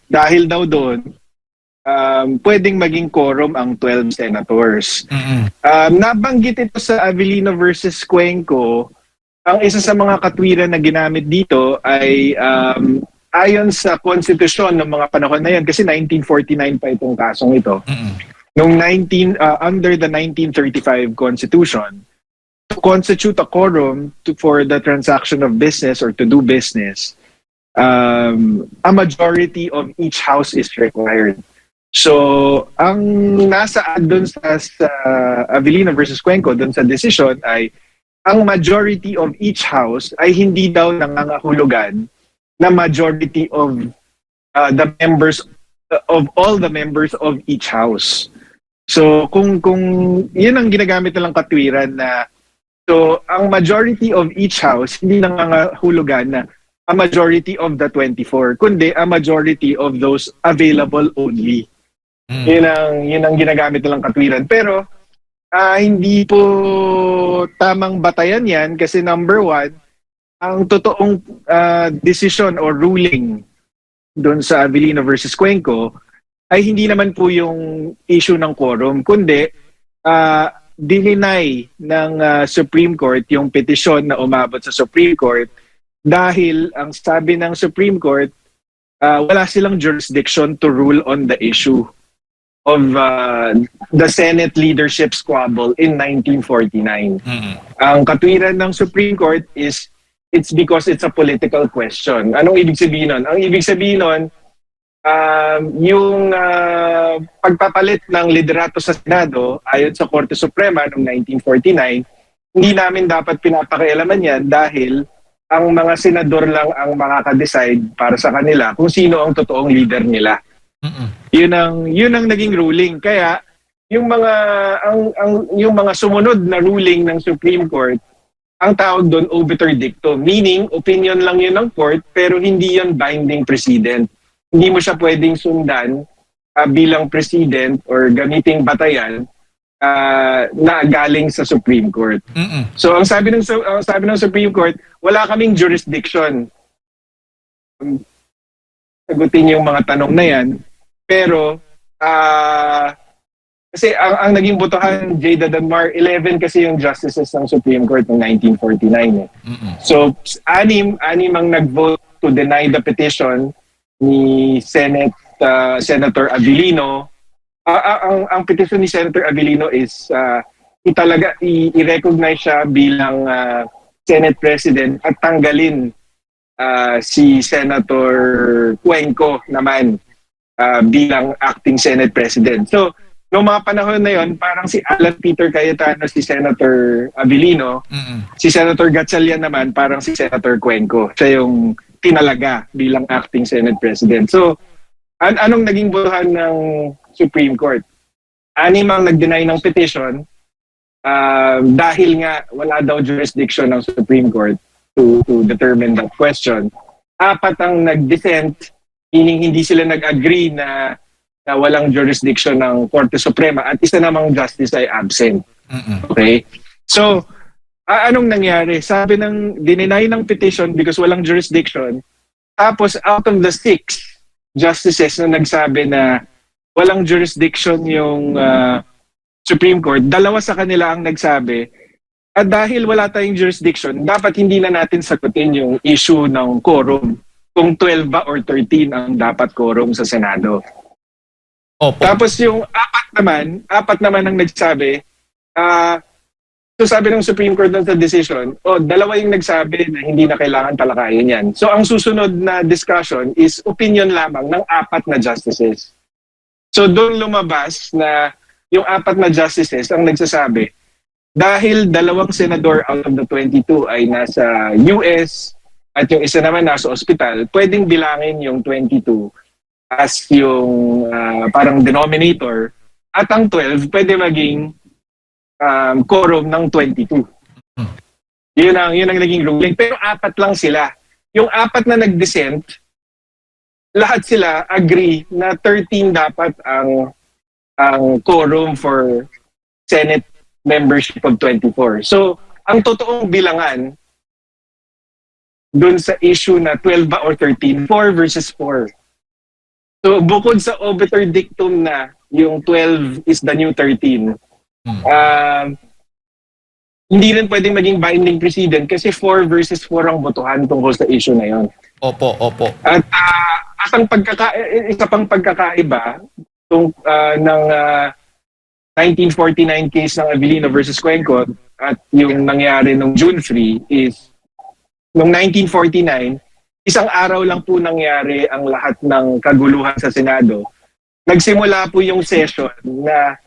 dahil daw doon, pwedeng maging quorum ang 12 senators. Nabanggit ito sa Avellino versus Cuenco. Ang isa sa mga katwiran na ginamit dito ay ayon sa konstitusyon ng mga panahon na yan, kasi 1949 pa itong kasong ito. Nung under the 1935 Constitution, to constitute a quorum for the transaction of business or to do business, a majority of each house is required. So, ang nasa doon sa Avellino versus Cuenco, doon sa decision ay ang majority of each house ay hindi daw nangangahulugan na majority of the members of all the members of each house. So, kung yun ang ginagamit nilang katwiran na so, ang majority of each house, hindi nangangahulugan na a majority of the 24, kundi a majority of those available only. Yun ang ginagamit nilang katwiran. Pero, hindi po tamang batayan yan kasi number one, ang totoong decision or ruling doon sa Avellino versus Cuenco ay hindi naman po yung issue ng quorum, kundi dininay ng Supreme Court yung petisyon na umabot sa Supreme Court dahil ang sabi ng Supreme Court, wala silang jurisdiction to rule on the issue of the Senate leadership squabble in 1949. Ang katwiran ng Supreme Court is it's because it's a political question. Anong ibig sabihin nun? Ang ibig sabihin nun, yung pagpapalit ng liderato sa Senado ayon sa Korte Suprema noong 1949 hindi namin dapat pinapakialaman yan dahil ang mga senador lang ang makaka-decide para sa kanila kung sino ang totoong leader nila. Yun ang naging ruling. Kaya yung mga yung mga sumunod na ruling ng Supreme Court, ang tawag doon obiter dictum, meaning opinion lang yun ng court pero hindi yun binding precedent. Hindi mo siya pwedeng sundan bilang precedent or gamiting batayan na galing sa Supreme Court. So ang sabi ng Supreme Court, wala kaming jurisdiction. Sagutin yung mga tanong na yan. Pero kasi ang naging botohan, Jada Danmar, 11 kasi yung justices ng Supreme Court ng 1949. So anim ang nag-vote to deny the petition ni Senator Abilino. Ang petition ni Senator Abilino is i-recognize siya bilang Senate President at tanggalin si Senator Cuenco naman bilang acting Senate President. So, noong mga panahon na yon, parang si Alan Peter Cayetano, si Senator Abilino, si Senator Gatchalian naman, parang si Senator Cuenco. Siya yung tinalaga bilang acting Senate President. So, anong naging botohan ng Supreme Court? 6 ang nag-deny ng petition dahil nga wala daw jurisdiction ng Supreme Court to determine that question. 4 ang nag-dissent, meaning hindi sila nag-agree na walang jurisdiction ng Korte Suprema at isa namang justice ay absent. Okay? So, anong nangyari? Sabi ng dineny ng petition because walang jurisdiction, tapos out of the 6 justices na nagsabi na walang jurisdiction yung Supreme Court, 2 sa kanila ang nagsabi, at dahil wala tayong jurisdiction, dapat hindi na natin sagutin yung issue ng quorum, kung 12 ba or 13 ang dapat quorum sa Senado. Opo. Tapos yung 4 naman ang nagsabi, so sabi ng Supreme Court sa decision, 2 yung nagsabi na hindi na kailangan talakayin yan. So ang susunod na discussion is opinion lamang ng 4 na justices. So doon lumabas na yung 4 na justices ang nagsasabi, dahil 2 senador out of the 22 ay nasa US at yung isa naman nasa ospital, pwedeng bilangin yung 22 as yung parang denominator at ang 12 pwede maging quorum ng 22. Yun ang naging ruling. Pero 4 lang sila. Yung 4 na nag-dissent, lahat sila agree na 13 dapat ang quorum for Senate membership of 24. So, ang totoong bilangan dun sa issue na 12 ba or 13, 4 versus 4. So, bukod sa obiter dictum na yung 12 is the new 13, hindi rin pwedeng maging binding precedent kasi 4 versus 4 ang botohan tungkol sa issue na yon. Opo. At ang isa pang pagkakaiba ng 1949 case ng Abilino versus Cuenco at yung nangyari nung June 3 is nung 1949, isang araw lang po nangyari ang lahat ng kaguluhan sa Senado. Nagsimula po yung session na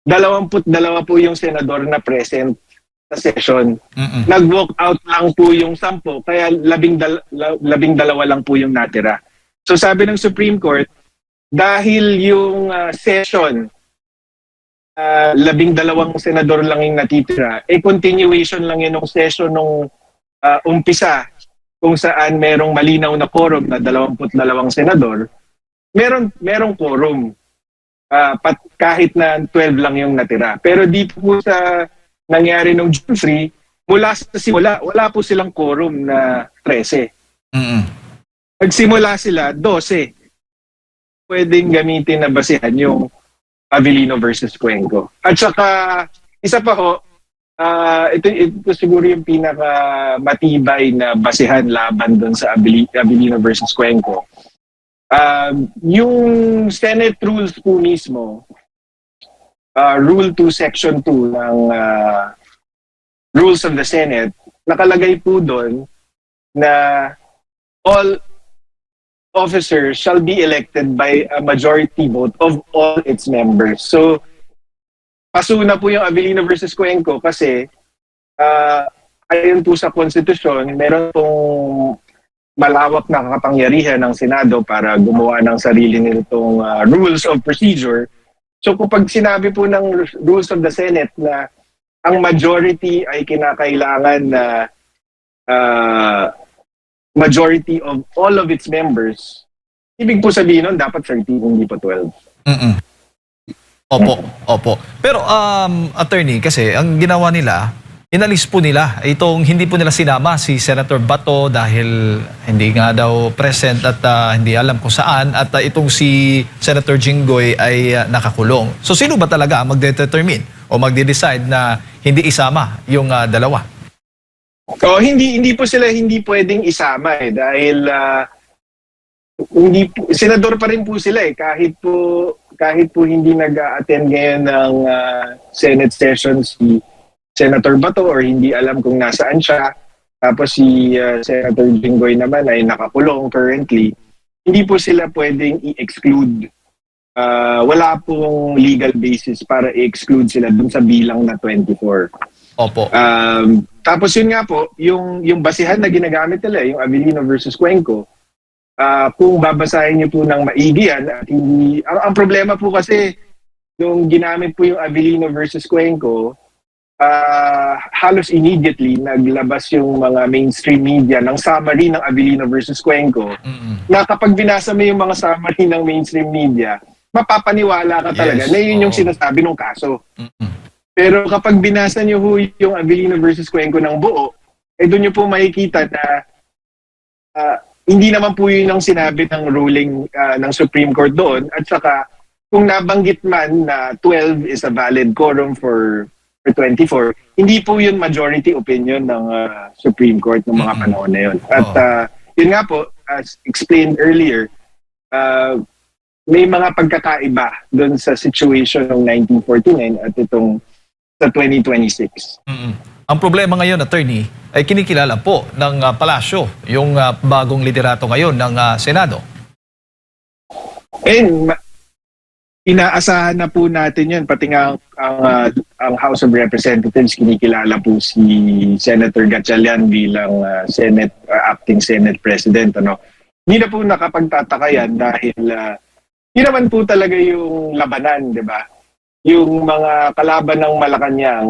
22 po yung senador na present sa session. Nag-walk out lang po yung 10, kaya 12 lang po yung natira. So sabi ng Supreme Court, dahil yung session, 12 senador lang yung natitira, continuation lang yun ng session nung umpisa, kung saan merong malinaw na quorum na 22 senador, merong quorum. Kahit na 12 lang yung natira. Pero dito po sa nangyari nung June 3, mula sa simula, wala po silang quorum na 13. Nagsimula sila, 12. Pwedeng gamitin na basehan yung Abilino versus Cuenco. At saka, isa pa ho, ito siguro yung pinaka matibay na basehan laban doon sa Abilino versus Cuenco. Yung Senate rules po mismo, Rule 2, Section 2 ng Rules of the Senate, nakalagay po doon na all officers shall be elected by a majority vote of all its members. So, paso na po yung Abilino versus Cuenco kasi ayon po sa konstitusyon, meron pong malawak na kapangyarihan ng Senado para gumawa ng sarili nitong rules of procedure. So kapag sinabi po ng rules of the Senate na ang majority ay kinakailangan na majority of all of its members, ibig po sabihin nun, dapat 30, hindi po 12. Mm-mm. Opo. Pero attorney, kasi ang ginawa nila, inalis po nila itong hindi po nila sinama si Senator Bato dahil hindi nga daw present at hindi alam kung saan, at itong si Senator Jinggoy ay nakakulong. So sino ba talaga ang magdedetermine o magde-decide na hindi isama yung dalawa? So hindi po sila hindi pwedeng isama dahil senador pa rin po sila kahit po hindi nag-attend ngayon ng Senate session si Senator Bato or hindi alam kung nasaan siya. Tapos si Senator Jinggoy naman ay nakakulong currently. Hindi po sila pwedeng i-exclude. Wala pong legal basis para i-exclude sila dun sa bilang na 24. Opo. Tapos yun nga po, yung basihan na ginagamit nila, yung Avellino versus Cuenco, kung babasahin niyo po ng maigi yan, at hindi, ang problema po kasi, nung ginamit po yung Avellino versus Cuenco, halos immediately naglabas yung mga mainstream media ng summary ng Avellino versus Cuenco, na kapag binasa mo yung mga summary ng mainstream media, mapapaniwala ka talaga na yun yung sinasabi ng kaso. Pero kapag binasa nyo yung Avellino versus Cuenco ng buo, doon nyo po makikita na hindi naman po yun ang sinabi ng ruling ng Supreme Court doon. At saka, kung nabanggit man na 12 is a valid quorum for 24, hindi po yun majority opinion ng Supreme Court ng mga panahon na yun. At yun nga po, as explained earlier, may mga pagkakaiba doon sa situation ng 1949 at itong sa 2026. Ang problema ngayon, attorney, ay kinikilala po ng palasyo yung bagong liderato ngayon ng Senado. Inaasahan na po natin yan. Pati nga ang House of Representatives, kinikilala po si Senator Gatchalian bilang acting Senate President. Hindi na po nakapagtataka yan dahil yun naman po talaga yung labanan, di ba? Yung mga kalaban ng Malacanang,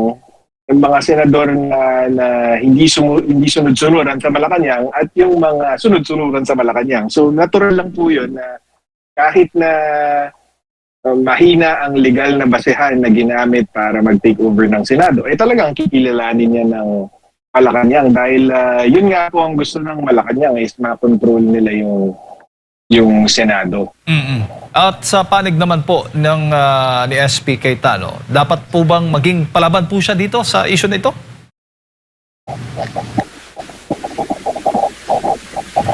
yung mga senador na hindi sunod-sunuran sa Malacanang at yung mga sunod-sunuran sa Malacanang. So natural lang po yun na kahit na mahina ang legal na basehan na ginamit para mag-take over ng Senado, talagang kikilalanin niya ng Malacanang dahil yun nga po ang gusto ng Malacanang is ma-control nila yung Senado. At sa panig naman po ng ni SP Cayetano, dapat po bang maging palaban po siya dito sa issue na ito?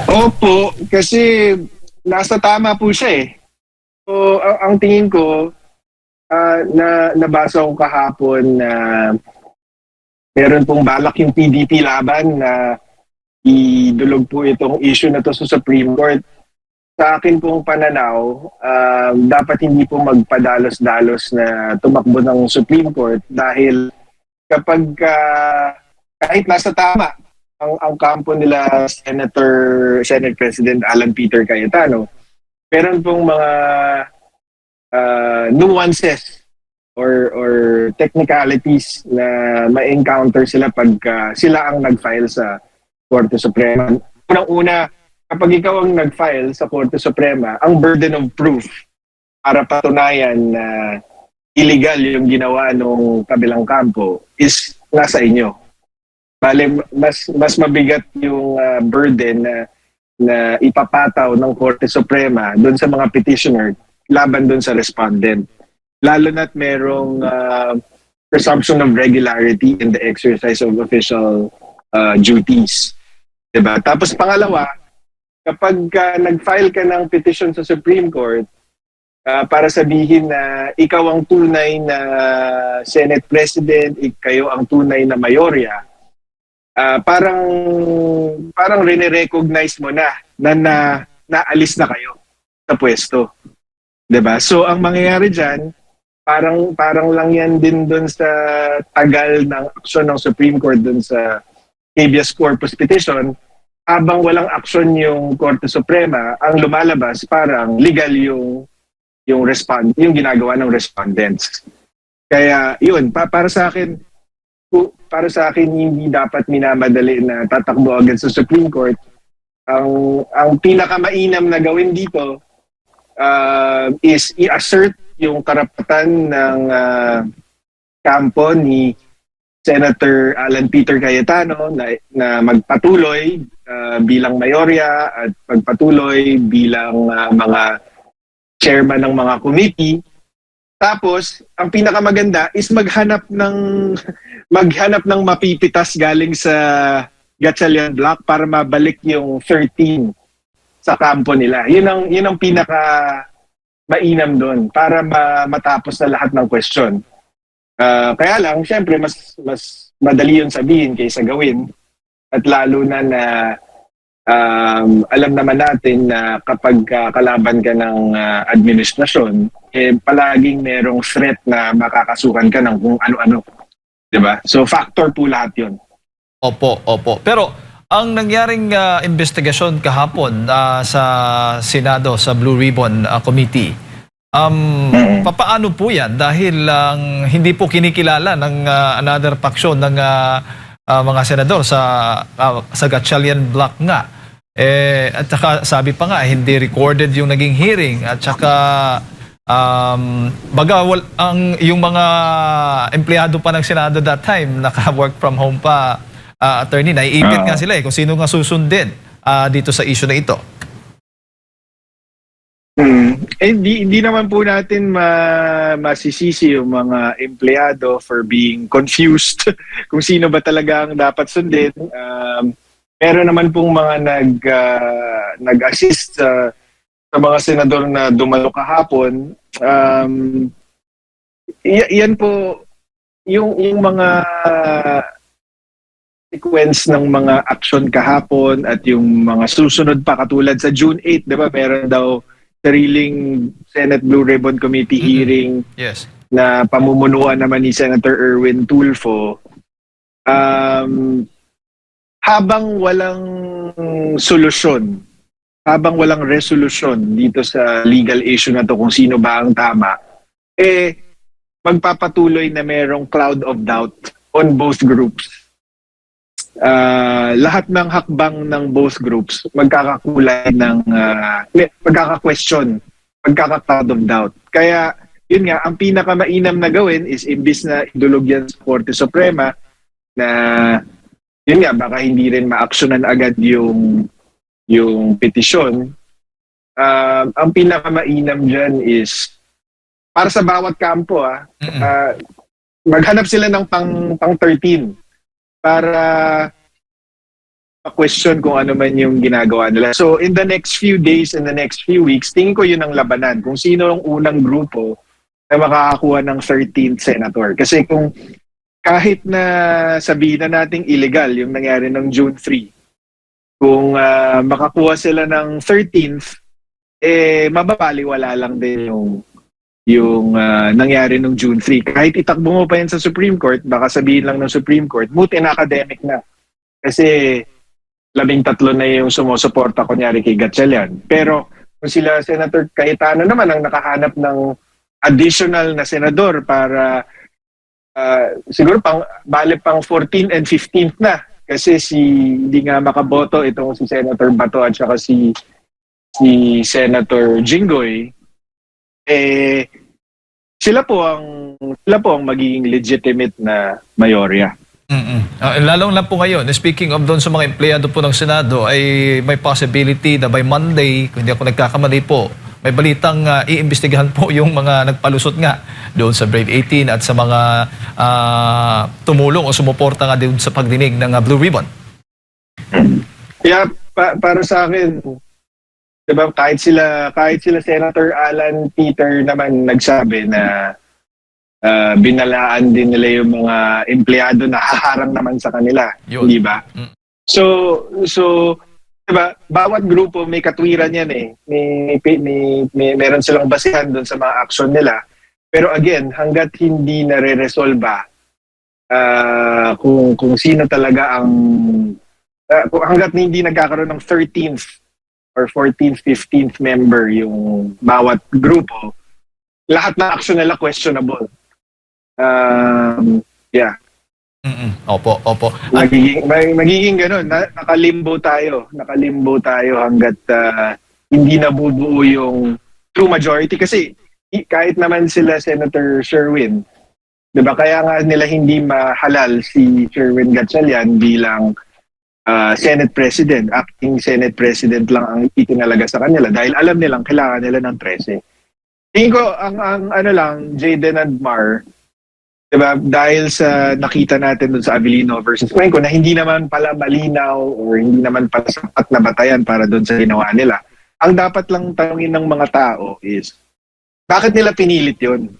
Opo, kasi nasa tama po siya So, ang tingin ko, nabasa ko kahapon na meron pong balak yung PDP laban na idulog po itong issue na to sa Supreme Court. Sa akin pong pananaw, dapat hindi po magpadalos-dalos na tumakbo ng Supreme Court dahil kapag kahit nasa tama ang kampo nila Senate President Alan Peter Cayetano, meron pong mga nuances or technicalities na ma-encounter sila pag sila ang nag-file sa Korte Suprema. Unang-una, kapag ikaw ang nag-file sa Korte Suprema, ang burden of proof para patunayan na illegal yung ginawa ng kabilang kampo is nasa inyo. Bale, mas mabigat yung burden na ipapataw ng Korte Suprema doon sa mga petitioner laban doon sa respondent. Lalo na't merong presumption of regularity in the exercise of official duties. Diba? Tapos pangalawa, kapag nag-file ka ng petition sa Supreme Court para sabihin na ikaw ang tunay na Senate President, kayo ang tunay na mayorya, parang rene-recognize mo na naalis na kayo sa pwesto. 'Di ba? So ang mangyayari diyan, parang lang yan din doon sa tagal ng aksyon ng Supreme Court doon sa habeas corpus petition. Habang walang aksyon yung Korte Suprema, ang lumalabas parang legal yung ginagawa ng respondents. Kaya yun, para sa akin hindi dapat minamadali na tatakbo agad sa Supreme Court. Ang pinakamainam na gawin dito is i-assert yung karapatan ng kampo ni Senator Alan Peter Cayetano na magpatuloy bilang mayorya at magpatuloy bilang mga chairman ng mga committee. Tapos, ang pinakamaganda is maghanap ng mapipitas galing sa Gatchalian Block para mabalik yung 13 sa kampo nila. Yun ang pinaka mainam doon para matapos na lahat ng question. Kaya lang, syempre, mas madali yun sabihin kaysa gawin. At lalo na alam naman natin na kapag kalaban ka ng administrasyon, palaging merong threat na makakasuhan ka ng kung ano-ano. Diba? So, factor po lahat yun. Opo. Pero ang nangyaring investigasyon kahapon sa Senado, sa Blue Ribbon Committee, papaano po yan? Dahil hindi po kinikilala ng another faction ng mga senador sa Gatchalian Block nga. At saka sabi pa nga, hindi recorded yung naging hearing. At saka yung mga empleyado pa ng Senado that time, naka-work from home pa, attorney, naiipit nga sila kung sino nga susundin dito sa issue na ito. Hindi naman po natin masisisi yung mga empleyado for being confused kung sino ba talaga ang dapat sundin. Meron naman pong mga nag-assist sa mga senador na dumalo kahapon. Yan po yung mga sequence ng mga action kahapon at yung mga susunod pa katulad sa June 8, 'di ba? Meron daw sariling Senate Blue Ribbon Committee hearing Yes. na pamumunuan naman ni Senator Erwin Tulfo. Habang walang solusyon, habang walang resolution dito sa legal issue na to kung sino ba ang tama, magpapatuloy na merong cloud of doubt on both groups. Lahat ng hakbang ng both groups magkakakulay ng magkaka-question, magkaka-cloud of doubt. Kaya yun nga, ang pinakamainam na gawin is imbis na idulog yan sa Korte Suprema na yun nga, baka hindi rin ma-actionan agad yung petisyon. Ang pinakamainam dyan is para sa bawat kampo, maghanap sila ng pang 13 para ma-question kung ano man yung ginagawa nila. So, in the next few days, in the next few weeks, tingin ko yun ang labanan. Kung sino ang unang grupo na makakakuha ng 13th senator. Kasi kung kahit na sabihin na nating illegal yung nangyari ng June 3, kung makakuha sila ng 13th, mababaliwala lang din yung nangyari nung June 3. Kahit itakbo mo pa yan sa Supreme Court, baka sabihin lang ng Supreme Court, buti na academic na. Kasi 13 na yung sumusuporta kunyari kay Gatchalian. Pero kung sila Senator Cayetano naman ang nakahanap ng additional na senador para siguro bale pang 14th and 15th na. Kasi hindi nga makaboto itong si Senator Bato at saka si Senator Jinggoy, sila po ang magiging legitimate na mayorya. Lalong lang po ngayon, speaking of doon sa mga empleyado po ng Senado, ay may possibility na by Monday, kung hindi ako nagkakamali po, may balitang iimbestigahan po yung mga nagpalusot nga doon sa Brave 18 at sa mga tumulong o sumuporta nga doon sa pagdinig ng Blue Ribbon. Kaya para sa akin, diba, kahit sila Senator Alan Peter naman nagsabi na binalaan din nila yung mga empleyado na haharang naman sa kanila, di ba? So diba, bawat grupo may katwiran yan eh. Meron silang basihan doon sa mga aksyon nila. Pero again, hanggat hindi nare-resolba kung sino talaga ang hanggat hindi nagkakaroon ng 13th or 14th, 15th member yung bawat grupo, lahat ng action nila questionable. Yeah. Opo, opo. Magiging ganun. Nakalimbo tayo hanggat hindi nabubuo yung true majority. Kasi kahit naman sila Senator Sherwin, diba, kaya nga nila hindi mahalal si Sherwin Gatchalian bilang Senate President. Acting Senate President lang ang itinalaga sa kanila dahil alam nilang kailangan nila ng 13. Tingin ko, ang ano lang, Jayden and Mar, diba, dahil sa nakita natin dun sa Avellino versus Cuenco na hindi naman pala malinaw or hindi naman pala sapat na batayan para dun sa ginawa nila. Ang dapat lang tanungin ng mga tao is, bakit nila pinilit yun?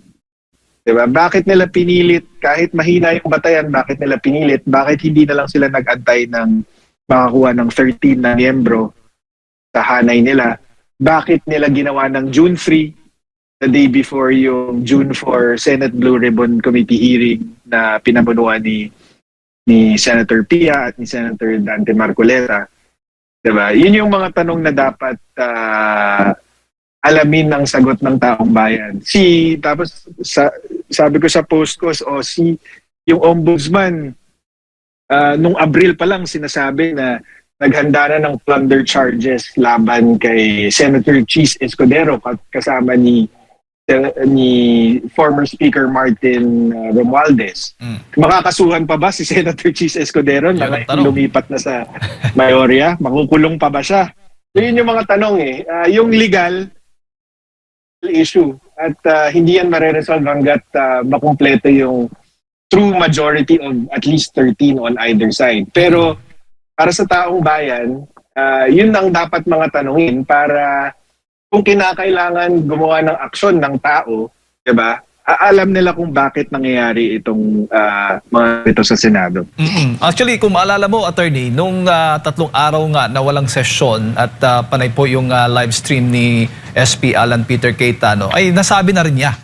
Diba? Bakit nila pinilit, kahit mahina yung batayan, bakit nila pinilit? Bakit hindi na lang sila nag-antay ng makakuha ng 13 na miyembro sa hanay nila? Bakit nila ginawa ng June 3, the day before yung June 4 Senate Blue Ribbon Committee hearing na pinabunuan ni Senator Pia at ni Senator Dante Marcoleta? Diba? Yun yung mga tanong na dapat alamin ng sagot ng taong bayan. Tapos sabi ko sa post ko, yung ombudsman, nung Abril pa lang sinasabi na naghanda na ng plunder charges laban kay Senator Cheese Escudero kasama ni former Speaker Martin Romualdez. Makakasuhan pa ba si Senator Cheese Escudero na lumipat na sa Mayorya? Makukulong pa ba siya? So yun yung mga tanong eh. Yung legal issue at hindi yan mareresolve hanggat makumpleto yung true majority of at least 13 on either side. Pero para sa taong bayan, yun ang dapat mga tanungin para kung kinakailangan gumawa ng aksyon ng tao, diba? Alam nila kung bakit nangyayari itong mga ito sa Senado. Actually, kung maalala mo, attorney, nung 3 araw nga na walang sesyon at panay po yung live stream ni SP Alan Peter Cayetano, ay nasabi na rin niya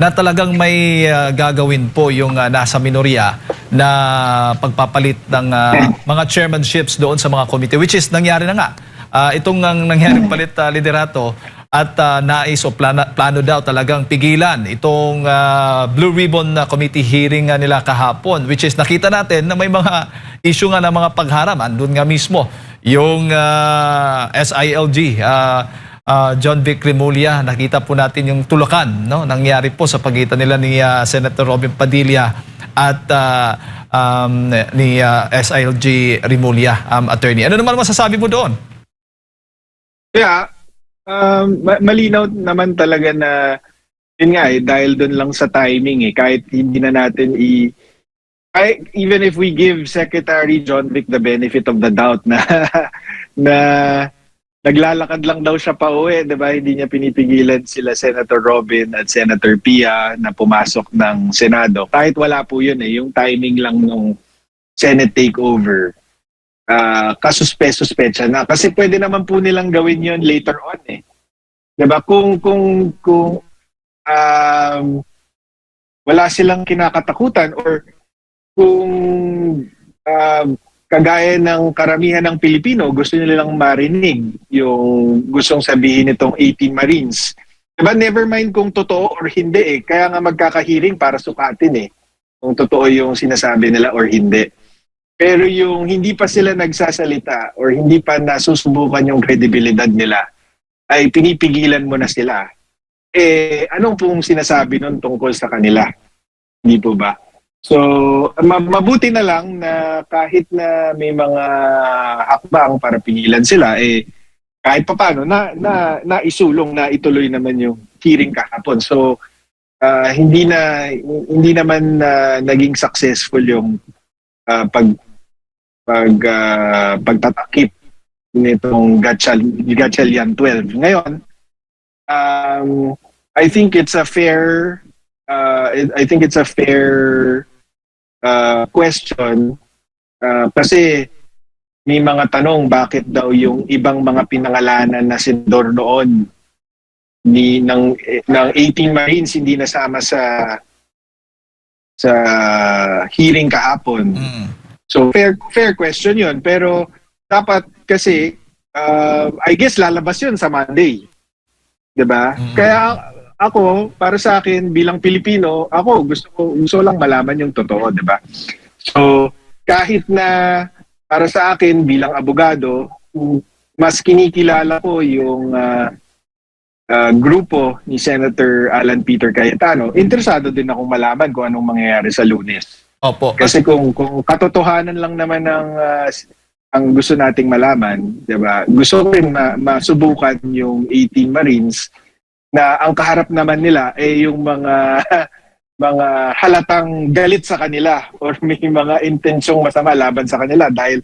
na talagang may gagawin po yung nasa minorya na pagpapalit ng mga chairmanships doon sa mga committee, which is nangyari na nga. Itong nangyaring palit liderato at nais o plano daw talagang pigilan itong Blue Ribbon Committee hearing nila kahapon, which is nakita natin na may mga issue nga ng mga pagharaman doon nga mismo yung SILG John Vic Remulla. Nakita po natin yung tulakan, no, nangyari po sa pagitan nila ni Senator Robin Padilla at ni SILG Remulla, attorney. Ano naman masasabi mo doon? Yeah, malinaw naman talaga na yun nga dahil doon lang sa timing kahit hindi na natin even if we give Secretary John Vic the benefit of the doubt na naglalakad lang daw siya pauwi, diba? Hindi niya pinipigilan sila Senator Robin at Senator Pia na pumasok ng Senado. Kahit wala po yun yung timing lang nung Senate takeover. Kasuspe-suspecha na. Kasi pwede naman po nilang gawin yon later on Diba? Kung wala silang kinakatakutan or kung kagaya ng karamihan ng Pilipino, gusto nilang marinig yung gustong sabihin nitong 18 Marines. Diba? Never mind kung totoo or hindi Kaya nga magkakahiring para sukatin kung totoo yung sinasabi nila or hindi. Pero yung hindi pa sila nagsasalita or hindi pa nasusubukan yung credibilidad nila, ay pinipigilan mo na sila. Anong pong sinasabi nun tungkol sa kanila? Hindi po ba? So, mabuti na lang na kahit na may mga hakbang para pigilan sila, kahit pa paano, na isulong na ituloy naman yung hearing kahapon. So, hindi naman naging successful yung pagtatakip nitong Gatchalian 12. Ngayon, I think it's a fair question kasi may mga tanong bakit daw yung ibang mga pinangalanan na senador noon ng 18 Marines hindi nasama sa hearing kahapon. So fair question 'yun, pero dapat kasi I guess lalabas 'yun sa Monday. 'Di ba? Kaya ako, para sa akin bilang Pilipino, ako gusto lang malaman yung totoo, 'di ba? So kahit na para sa akin bilang abogado, mas kinikilala ko yung grupo ni Senator Alan Peter Cayetano, interesado din akong malaman kung anong mangyayari sa Lunes. Opo. Kasi kung katotohanan lang naman ng ang gusto nating malaman, 'di ba? Gusto ko rin masubukan yung 18 Marines na ang kaharap naman nila ay yung mga mga halatang galit sa kanila or may mga intensyong masama laban sa kanila dahil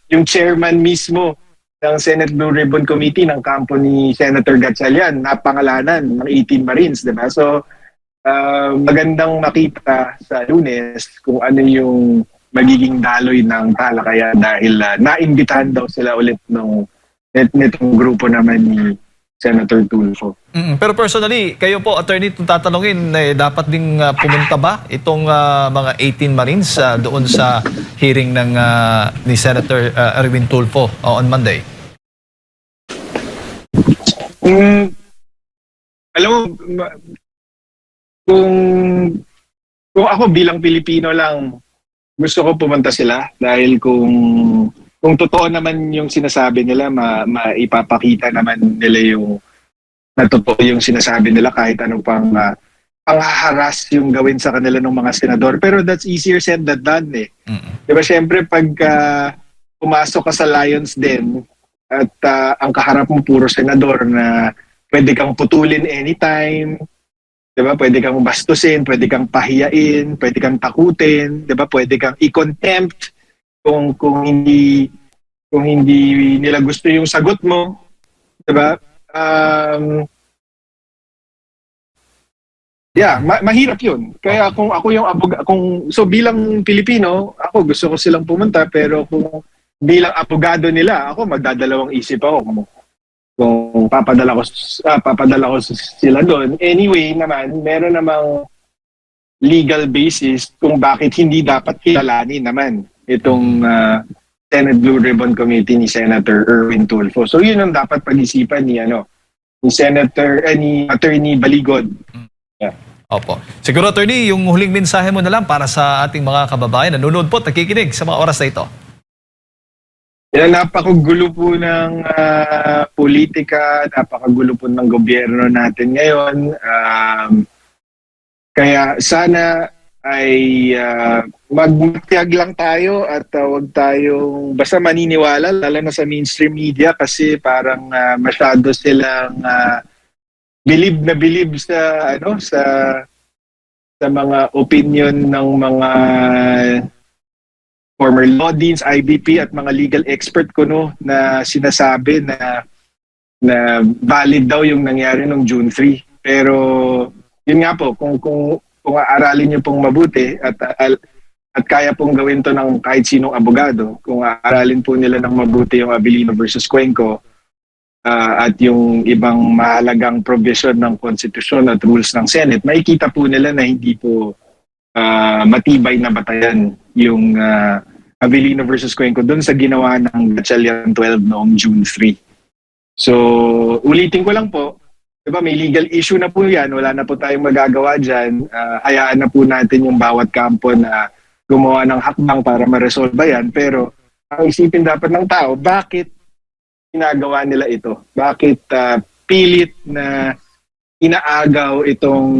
yung chairman mismo ng Senate Blue Ribbon Committee ng kampo ni Senator Gatchalian na pangalanan ng 18 Marines, 'di ba? So magandang makita sa Lunes kung ano yung magiging daloy ng talakayan dahil naimbitahan daw sila ulit nitong grupo naman ni Senator Tulfo. Pero personally, kayo po, attorney, kung tatanungin, dapat ding pumunta ba itong mga 18 Marines doon sa hearing ng ni Senator Erwin Tulfo on Monday? Alam mo, kung ako bilang Pilipino lang, gusto ko pumunta sila dahil kung totoo naman yung sinasabi nila, maipapakita naman nila yung na totoo yung sinasabi nila kahit anong panghaharas yung gawin sa kanila ng mga senador. Pero that's easier said than done eh. Diba syempre pag pumasok ka sa Lions Den at ang kaharap mo puro senador na pwede kang putulin anytime, diba? Pwede kang bastusin, pwede kang pahiyain, pwede kang takutin, diba? Pwede kang i-contempt kung hindi nila gusto yung sagot mo, 'di ba? Mahirap 'yun. Kaya kung ako yung so bilang Pilipino, ako gusto ko silang pumunta pero kung bilang abogado nila, ako magdadalawang isip ako kung papadala ko sila doon. Anyway naman, meron namang legal basis kung bakit hindi dapat kilalanin naman itong Senate Blue Ribbon Committee ni Senator Erwin Tulfo. So yun ang dapat pag-isipan ni Attorney Baligod. Yeah. Opo. Siguro, attorney, yung huling mensahe mo na lang para sa ating mga kababayan nanonood po, nakikinig sa mga oras na ito. Napakagulo po ng politika, napakagulo po ng gobyerno natin ngayon. Kaya sana ay magmatiyag lang tayo at wag tayong basta maniniwala lalo na sa mainstream media kasi parang masyado silang bilib sa sa mga opinion ng mga former law deans, IBP at mga legal expert ko na sinasabi na valid daw yung nangyari noong June 3. Pero yun nga po, kung aaralin niyo pong mabuti at kaya pong gawin to ng kahit sinong abogado, kung aaralin po nila ng mabuti yung Abilino versus Cuenco at yung ibang mahalagang provision ng konstitusyon at rules ng Senate, makikita po nila na hindi po matibay na batayan yung Abilino versus Cuenco doon sa ginawa ng Gatchalian 12 noong June 3. So, ulitin ko lang po, diba, may legal issue na po yan, wala na po tayong magagawa dyan, hayaan na po natin yung bawat kampo na gumawa ng hakbang para ma-resolve yan, pero ang isipin dapat ng tao, bakit ginagawa nila ito? Bakit pilit na inaagaw itong